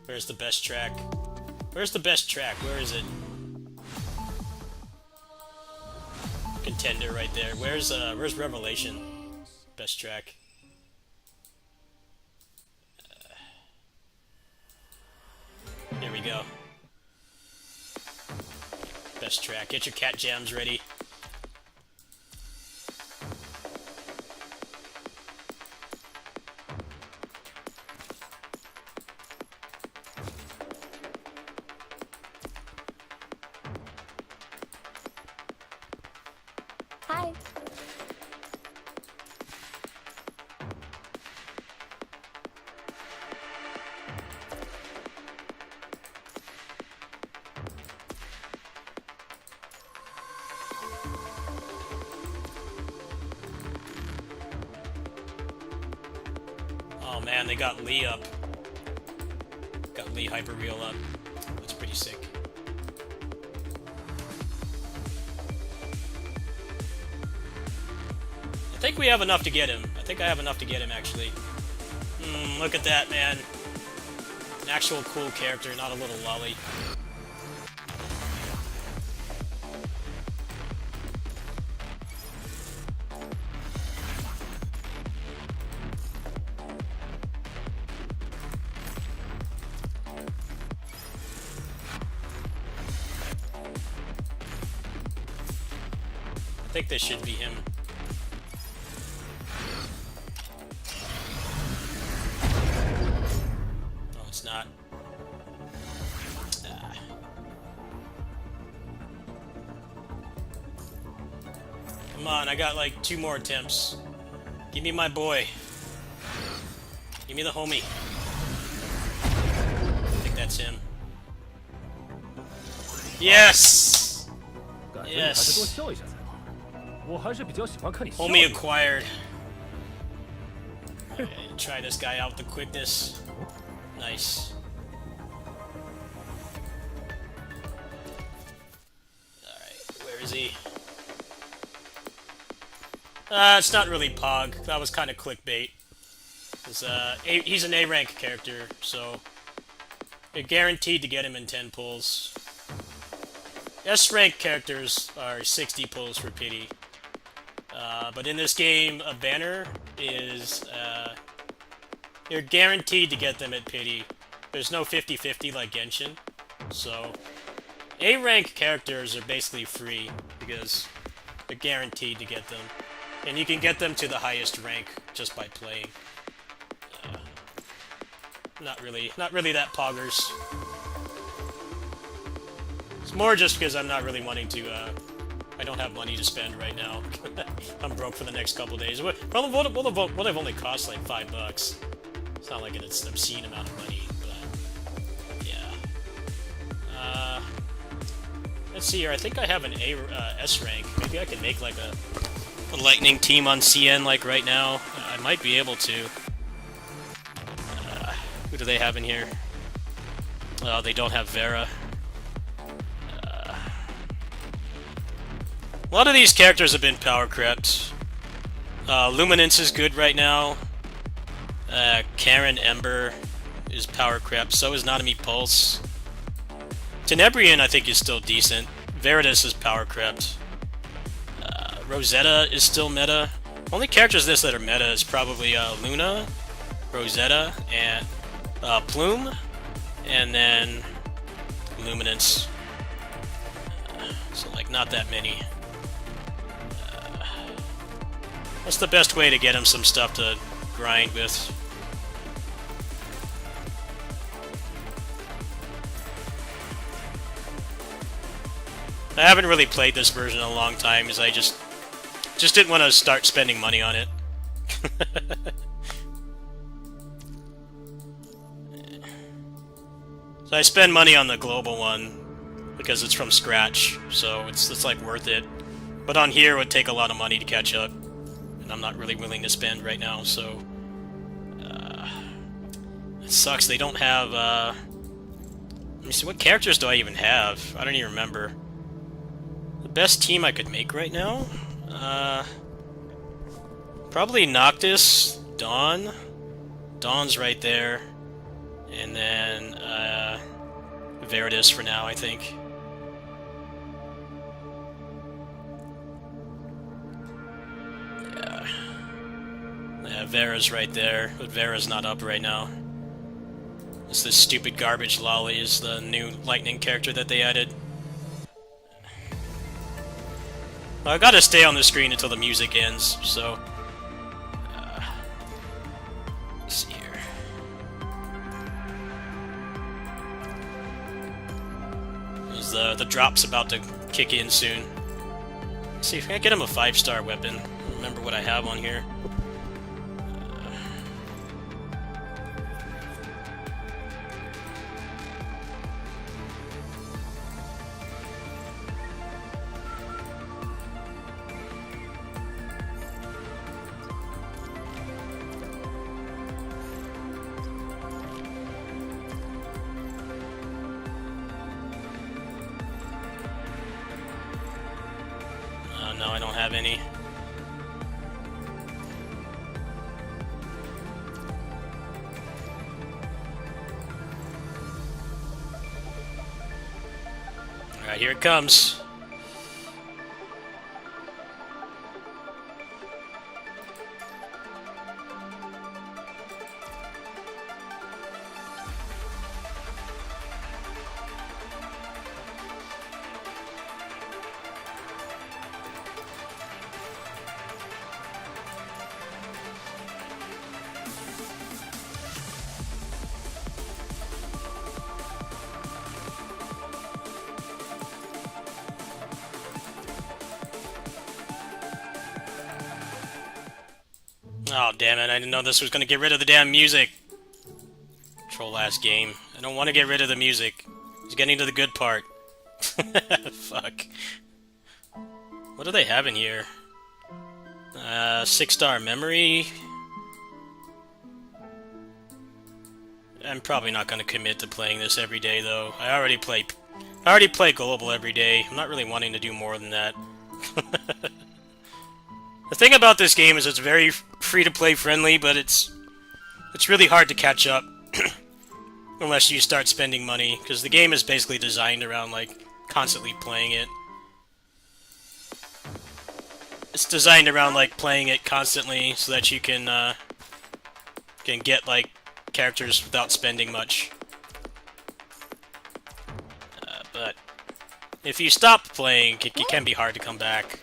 Where's the best track? Where's the best track? Where is it? Contender right there. Where's Revelation? Best track. Here we go. Best track. Get your cat jams ready. Hi. Oh man, they got Lee up. Got Lee Hyperreal up. That's pretty sick. I think we have enough to get him. I think I have enough to get him, actually. Look at that, man. An actual cool character, not a little lolly. I think this should be him. No, it's not. Come on, I got like 2 more attempts. Give me my boy. Give me the homie. I think that's him. Yes! Yes! Homie acquired. Okay, try this guy out with the quickness. Nice. Alright, where is he? It's not really Pog. That was kind of clickbait. He's an A-rank character, so you're guaranteed to get him in 10 pulls. S-rank characters are 60 pulls for pity. But in this game, a banner is... you're guaranteed to get them at pity. There's no 50-50 like Genshin. So, A-rank characters are basically free, because they're guaranteed to get them. And you can get them to the highest rank just by playing. Not really that poggers. It's more just because I'm not really wanting to, I don't have money to spend right now. I'm broke for the next couple days. What have only cost like $5? It's not like it's an obscene amount of money, but yeah. Let's see here. I think I have an S rank. Maybe I can make like a lightning team on CN like right now. I might be able to. Who do they have in here? Oh, they don't have Vera. A lot of these characters have been power crept. Luminance is good right now. Karen Ember is power crept. So is Nanami Pulse. Tenebrian, I think, is still decent. Veritas is power crept. Rosetta is still meta. Only characters this that are meta is probably Luna, Rosetta, and Plume, and then Luminance. So, like, not that many. What's the best way to get him some stuff to grind with? I haven't really played this version in a long time, as I just didn't want to start spending money on it. So I spend money on the global one because it's from scratch, so it's like worth it. But on here it would take a lot of money to catch up, and I'm not really willing to spend right now, so it sucks. They don't have let me see, what characters do I even have? I don't even remember. The best team I could make right now? Probably Noctis, Dawn. Dawn's right there. And then Veritas for now, I think. Yeah, Vera's right there, but Vera's not up right now. It's this stupid garbage Lolly is the new Lightning character that they added. I gotta stay on the screen until the music ends, so... let's see here. The drop's about to kick in soon. Let's see if I can get him a 5-star weapon. Remember what I have on here. No, I don't have any. Alright, here it comes. Oh, damn it, I didn't know this was gonna get rid of the damn music. Troll ass game. I don't want to get rid of the music. It's getting to the good part. Fuck. What do they have in here? 6-star memory. I'm probably not gonna commit to playing this every day, though. I already play Global every day. I'm not really wanting to do more than that. The thing about this game is it's very free-to-play friendly, but it's really hard to catch up unless you start spending money, because the game is basically designed around, like, constantly playing it. It's designed around, like, playing it constantly so that you can get, like, characters without spending much. But if you stop playing, it can be hard to come back.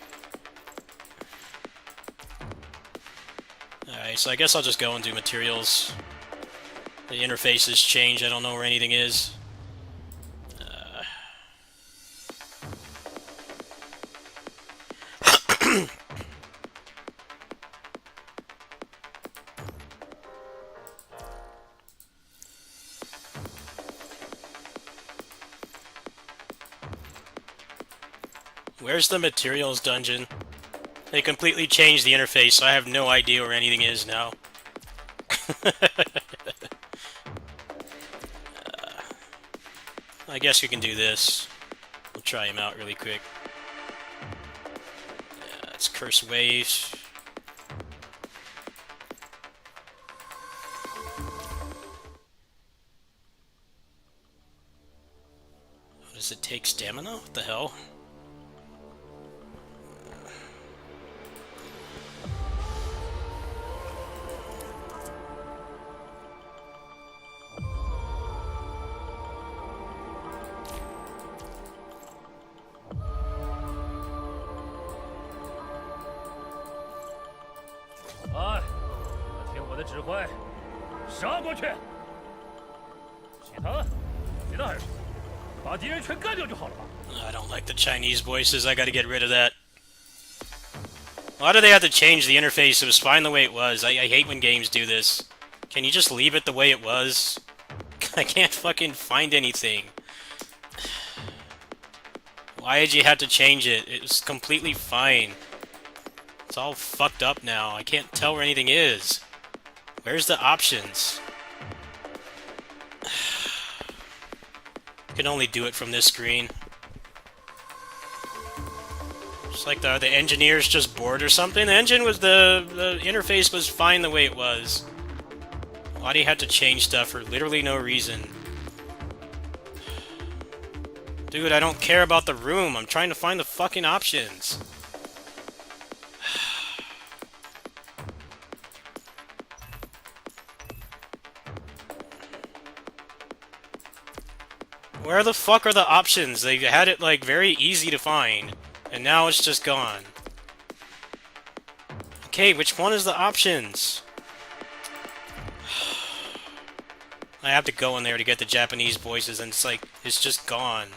Alright, so I guess I'll just go and do materials. The interface has changed, I don't know where anything is. Where's the materials dungeon? They completely changed the interface, so I have no idea where anything is now. I guess we can do this. We'll try him out really quick. It's Curse Waves. Does it take stamina? What the hell? I don't like the Chinese voices, I gotta get rid of that. Why do they have to change the interface? It was fine the way it was. I hate when games do this. Can you just leave it the way it was? I can't fucking find anything. Why did you have to change it? It was completely fine. It's all fucked up now. I can't tell where anything is. Where's the options? You can only do it from this screen. It's like the engineer's just bored or something. The interface was fine the way it was. Why do you have to change stuff for literally no reason? Dude, I don't care about the room. I'm trying to find the fucking options. Where the fuck are the options? They had it, like, very easy to find. And now it's just gone. Okay, which one is the options? I have to go in there to get the Japanese voices, and it's like, it's just gone.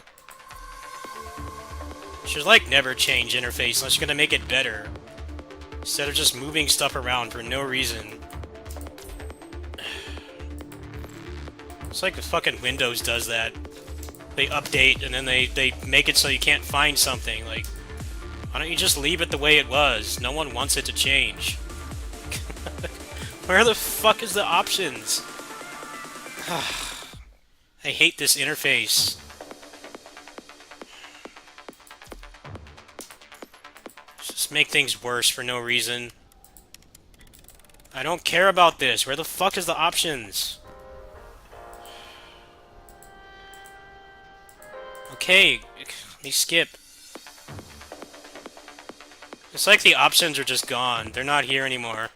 Should, like, never change interface unless you're gonna make it better. Instead of just moving stuff around for no reason. It's like the fucking Windows does that. They update, and then they make it so you can't find something. Like, why don't you just leave it the way it was? No one wants it to change. Where the fuck is the options? I hate this interface. Just make things worse for no reason. I don't care about this. Where the fuck is the options? Okay, let me skip. It's like the options are just gone. They're not here anymore.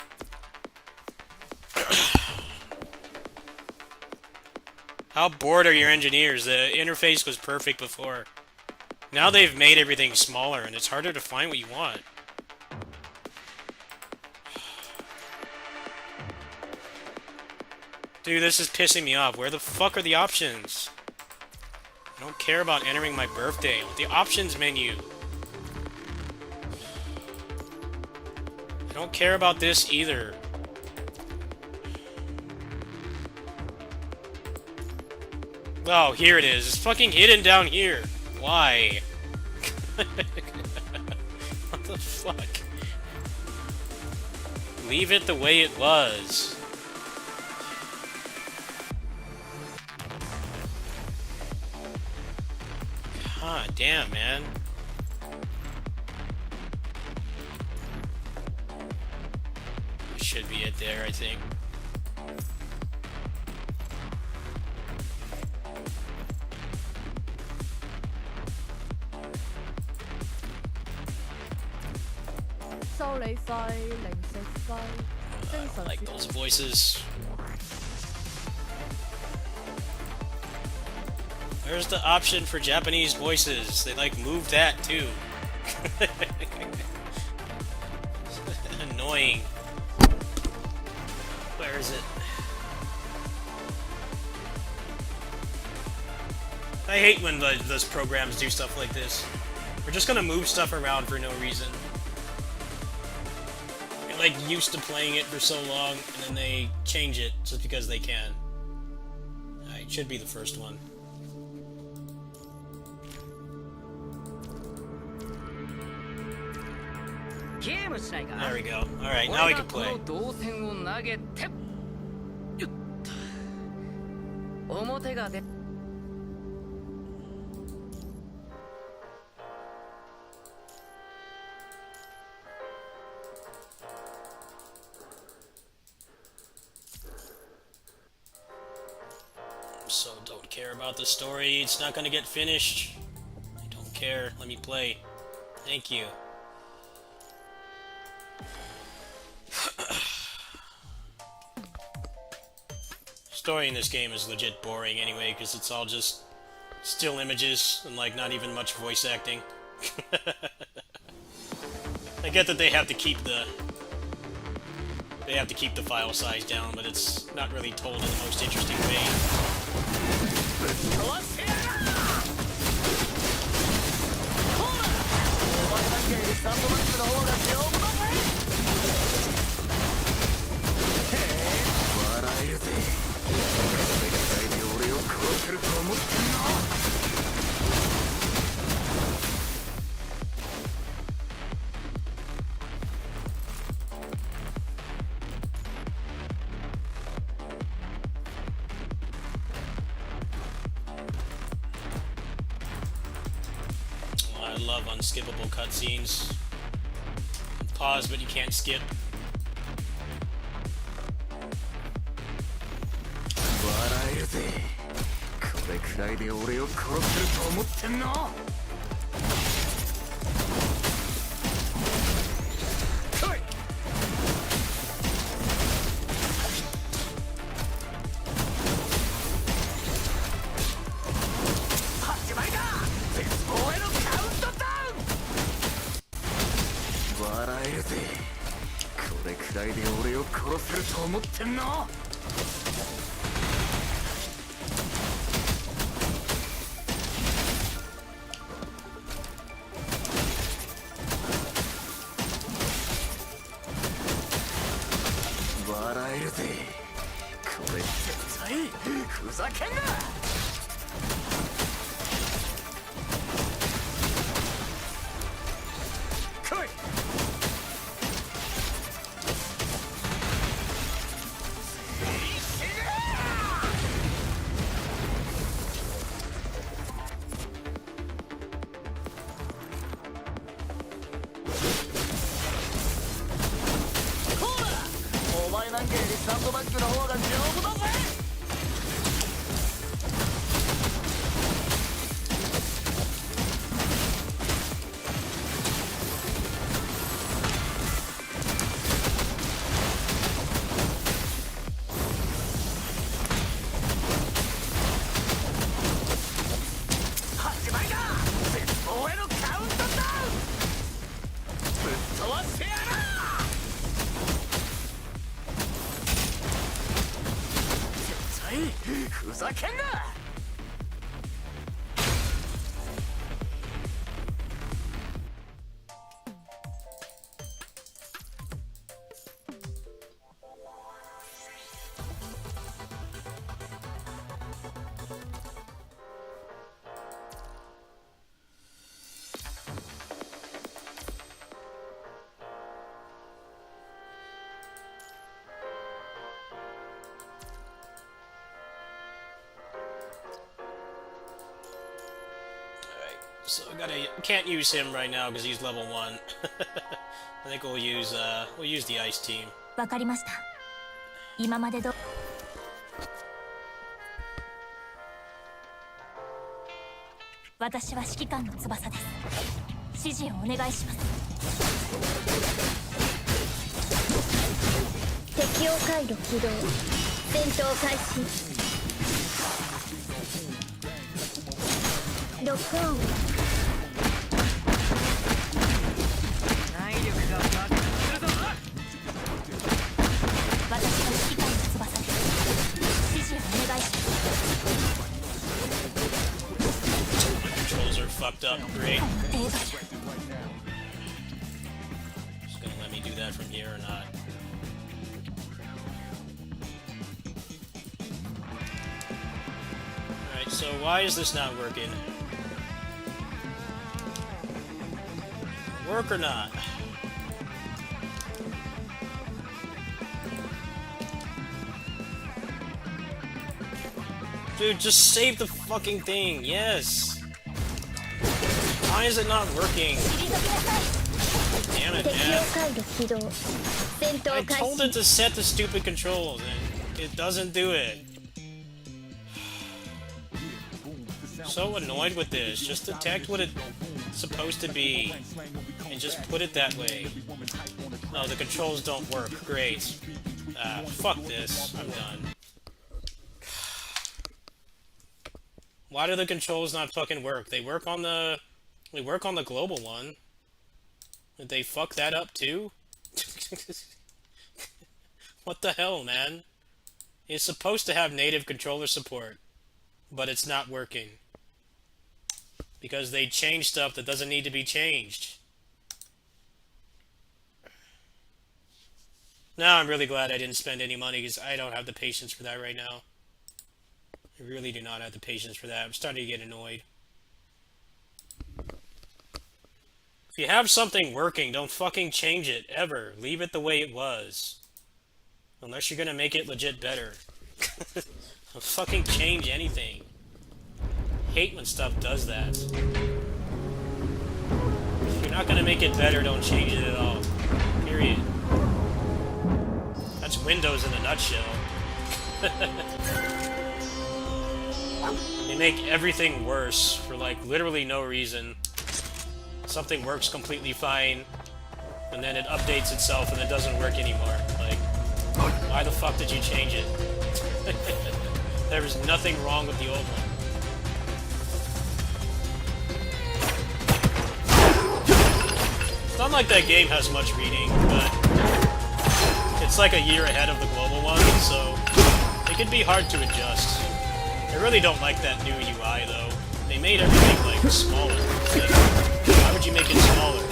How bored are your engineers? The interface was perfect before. Now they've made everything smaller, and it's harder to find what you want. Dude, this is pissing me off. Where the fuck are the options? I don't care about entering my birthday. I want the options menu. I don't care about this either. Oh, here it is. It's fucking hidden down here. Why? What the fuck? Leave it the way it was. God damn, man. Should be it there, I think. I like those voices. There's the option for Japanese voices. They like moved that too. Annoying. Where is it? I hate when those programs do stuff like this. We're just gonna move stuff around for no reason. You're like used to playing it for so long, and then they change it just because they can. Alright, should be the first one. There we go. Alright, now we can play. So don't care about the story. It's not gonna get finished. I don't care. Let me play. Thank you. Story in this game is legit boring anyway, because it's all just still images and like not even much voice acting. I get that they have to keep the file size down, but it's not really told in the most interesting way. I love unskippable cutscenes. Pause, but you can't skip. くらいで俺を殺せると思ってんの？来い！始まりだ！絶望へのカウントダウン！笑えるぜ。これくらいで俺を殺せると思ってんの？笑えるぜ。これ絶対ふざけんな！来い！お前なんかよりサンドバッグの方が丈夫だぜ。始まりだ！絶望へのカウントダウン！ぶっ飛ばしてやる！ふざけんな！So can't use him right now because he's level 1. I think we'll use the ice team. わかりました。今までど私は指揮官の翼です。指示をお願いします。適応回路起動。戦闘開始。ロックオン。私は指揮官の翼です。指示をお願いします。My controls are fucked up. Great. 程度 Just gonna let me do that from here or not. Alright, so why is this not working? Work or not? Dude, just save the fucking thing, yes! Why is it not working? Damn it, 適 man. 応回路起動。戦 I 闘開 told it 始。 to set the stupid controls, and it doesn't do it. So annoyed with this. Just detect what it's supposed to be, and just put it that way. No, the controls don't work. Great. Fuck this. I'm done. Why do the controls not fucking work? They work on the global one. Did they fuck that up too? What the hell, man? It's supposed to have native controller support, but it's not working. Because they changed stuff that doesn't need to be changed. Now I'm really glad I didn't spend any money because I don't have the patience for that right now. I really do not have the patience for that. I'm starting to get annoyed. If you have something working, don't fucking change it, ever. Leave it the way it was. Unless you're gonna make it legit better. Don't fucking change anything. Hate when stuff does that. If you're not gonna make it better, don't change it at all. Period. That's Windows in a nutshell. They make everything worse for like literally no reason. Something works completely fine, and then it updates itself and it doesn't work anymore. Like, why the fuck did you change it? There was nothing wrong with the old one. It's not like that game has much reading, but it's like a year ahead of the global one, so it can be hard to adjust. I really don't like that new UI though. They made everything like smaller. Like, why would you make it smaller?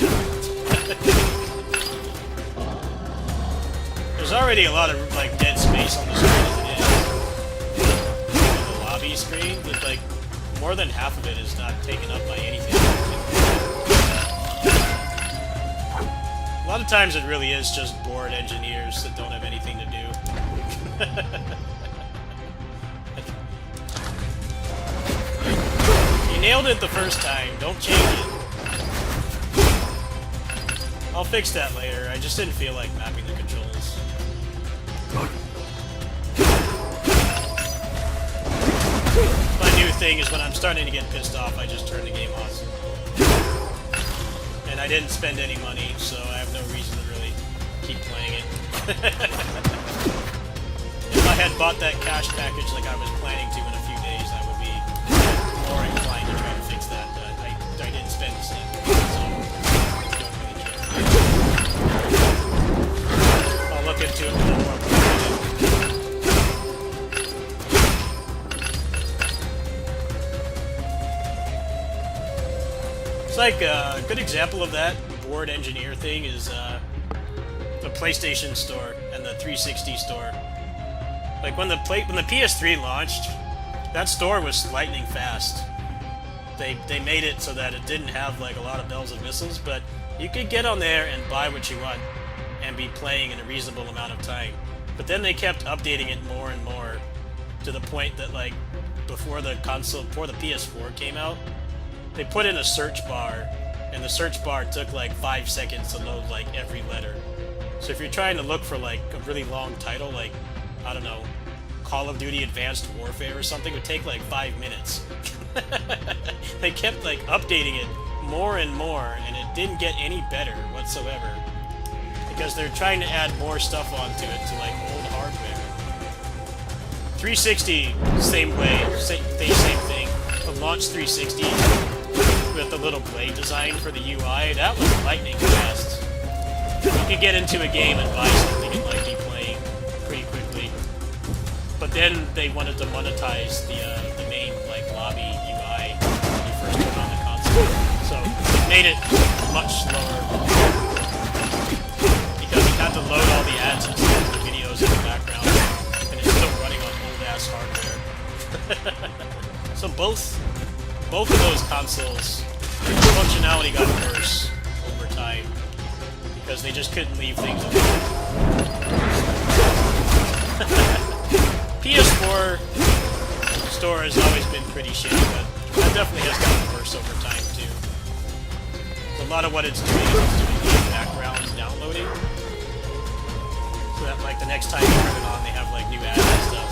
There's already a lot of like dead space on the screen as it is. The lobby screen, with like more than half of it is not taken up by anything. A lot of times it really is just bored engineers that don't have anything to do. You nailed it the first time, don't change it. I'll fix that later, I just didn't feel like mapping the controls. My new thing is when I'm starting to get pissed off, I just turn the game off. And I didn't spend any money, so I have no reason to really keep playing it. If I had bought that cash package like I was planning to in a few days, I would be more inclined to try to fix that, but I didn't spend a cent, so I don't really care. I'll look into it a little more. It's like a good example of that board engineer thing is the PlayStation Store and the 360 store. Like when the PS3 launched, that store was lightning fast. They made it so that it didn't have like a lot of bells and whistles, but you could get on there and buy what you want and be playing in a reasonable amount of time. But then they kept updating it more and more to the point that like before the PS4 came out, they put in a search bar, and the search bar took like 5 seconds to load like every letter. So if you're trying to look for like a really long title, like, I don't know, Call of Duty Advanced Warfare or something, it would take like 5 minutes. They kept like updating it more and more, and it didn't get any better whatsoever. Because they're trying to add more stuff onto it to like old hardware. 360, same way, same thing. The launch 360 with the little blade design for the UI, that was lightning fast. You could get into a game and buy something and like be playing pretty quickly. But then they wanted to monetize the main like lobby UI when you first turn on the console. So it made it much slower. Because you had to load all the ads and the videos in the background, and it's still running on old ass hardware. So both of those consoles, functionality got worse over time because they just couldn't leave things alone. PS4 store has always been pretty shitty, but that definitely has gotten worse over time too. So a lot of what it's doing is it's doing the background downloading, so that like the next time you turn it on, they have like new ads and stuff.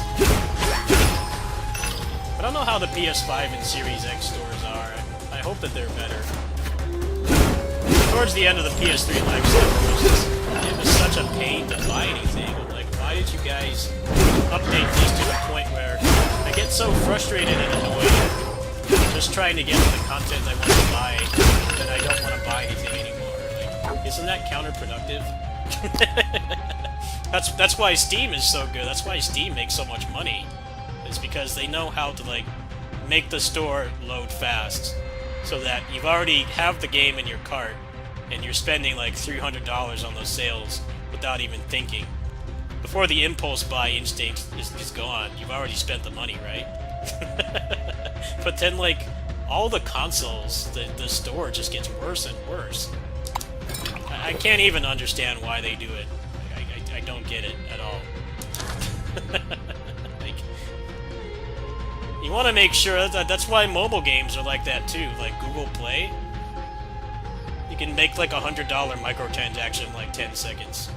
I don't know how the PS5 and Series X stores are. I hope that they're better. Towards the end of the PS3 life cycle, it was such a pain to buy anything. I'm like, why did you guys update these to a point where I get so frustrated and annoyed just trying to get to the content I want to buy that I don't want to buy anything anymore? Like, isn't that counterproductive? That's why Steam is so good. That's why Steam makes so much money. It's because they know how to like make the store load fast, so that you've already have the game in your cart, and you're spending like $300 on those sales without even thinking. Before the impulse buy instinct is gone, you've already spent the money, right? But then like all the consoles, the store just gets worse and worse. I can't even understand why they do it. I don't get it at all. You want to make sure that's why mobile games are like that too. Like Google Play, you can make like $100 microtransaction in like 10 seconds.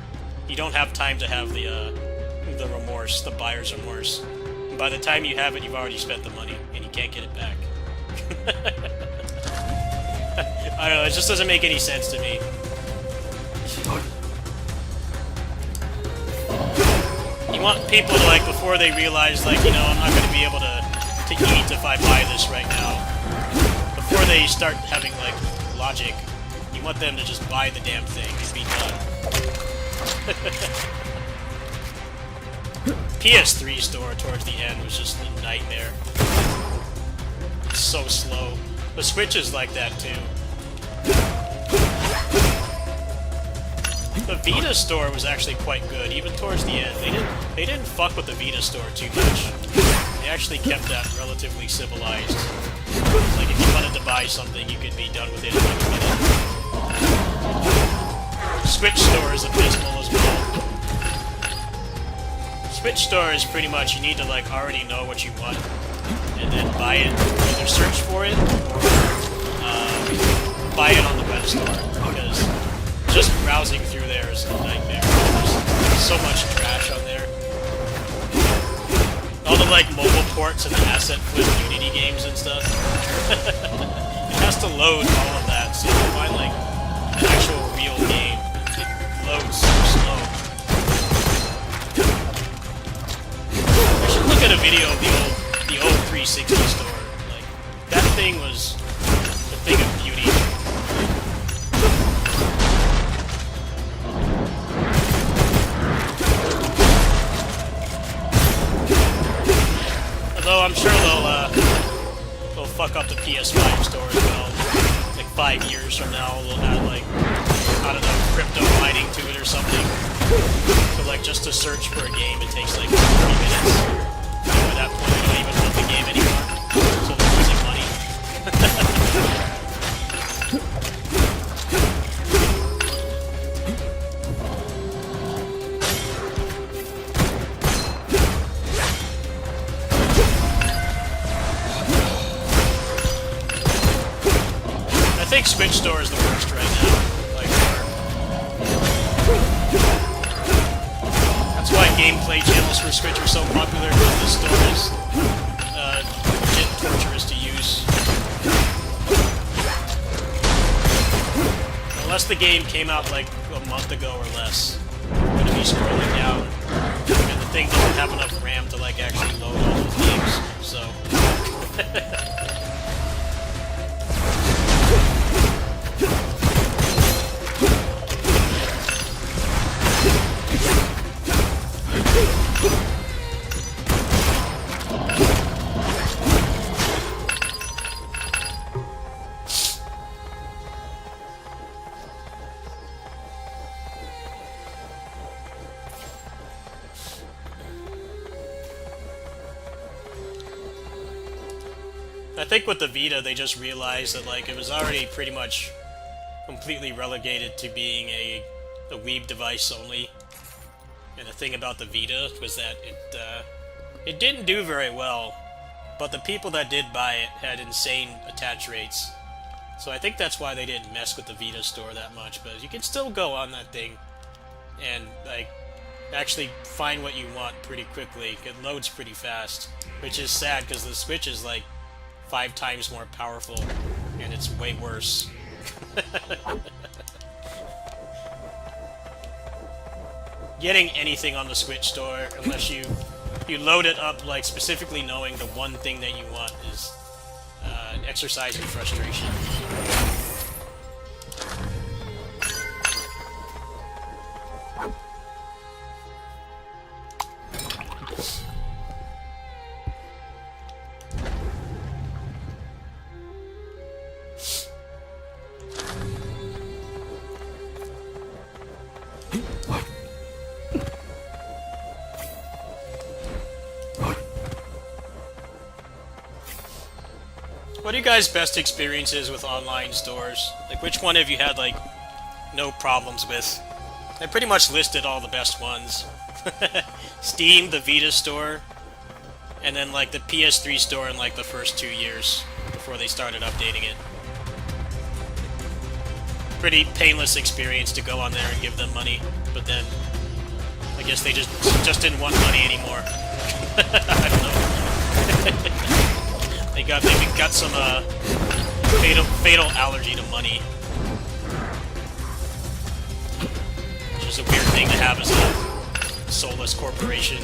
You don't have time to have the remorse, the buyer's remorse. by the time you have it, you've already spent the money, and you can't get it back. I don't know, it just doesn't make any sense to me. You want people to, like, before they realize, like, you know, I'm not going to be able to eat if I buy this right now. Before they start having, like, logic, you want them to just buy the damn thing and be done. PS3 store towards the end was just a nightmare. It's so slow. The Switch is like that, too. The Vita store was actually quite good, even towards the end. They didn't fuck with the Vita store too much. They actually kept that relatively civilized. Like, if you wanted to buy something, you could be done with it in like a minute. Switch store is abysmal as well. Switch store is pretty much, you need to, like, already know what you want, and then buy it. Either search for it, or buy it on the web store, because just browsing through there is a nightmare. There's so much trash on there. All the, like, mobile ports and the asset flip Unity games and stuff. It has to load all of that, so you can find, like, an actual real game. It loads so slow. I should look at a video of the old 360 store. Like, that thing was a thing of beauty. Although I'm sure they'll fuck up the PS5 store as well. Like 5 years from now, they'll add, like, I don't know, crypto mining to it or something. So, like, just to search for a game, it takes like 30 minutes. And by that point, you don't even want the game anymore. So they're losing money. I think Switch Store is the worst right now. Like, that's why gameplay channels for Switch are so popular, because the store is legit torturous to use. Unless the game came out like a month ago or less, you're gonna be scrolling down, and the thing doesn't have enough RAM to, like, actually load all those games, so... I think with the Vita, they just realized that, like, it was already pretty much completely relegated to being a Weeb device only. And the thing about the Vita was that it didn't do very well, but the people that did buy it had insane attach rates. So I think that's why they didn't mess with the Vita store that much, but you can still go on that thing and, like, actually find what you want pretty quickly. It loads pretty fast, which is sad because the Switch is, like, 5 times more powerful, and it's way worse. Getting anything on the Switch store, unless you load it up, like, specifically knowing the one thing that you want, is an exercise in frustration. What are you guys' best experiences with online stores? Like, which one have you had, like, no problems with? I pretty much listed all the best ones. Steam, the Vita store, and then, like, the PS3 store in, like, the first 2 years before they started updating it. Pretty painless experience to go on there and give them money, but then I guess they just didn't want money anymore. I don't know. got maybe got some fatal allergy to money. Which is a weird thing to have as a soulless corporation.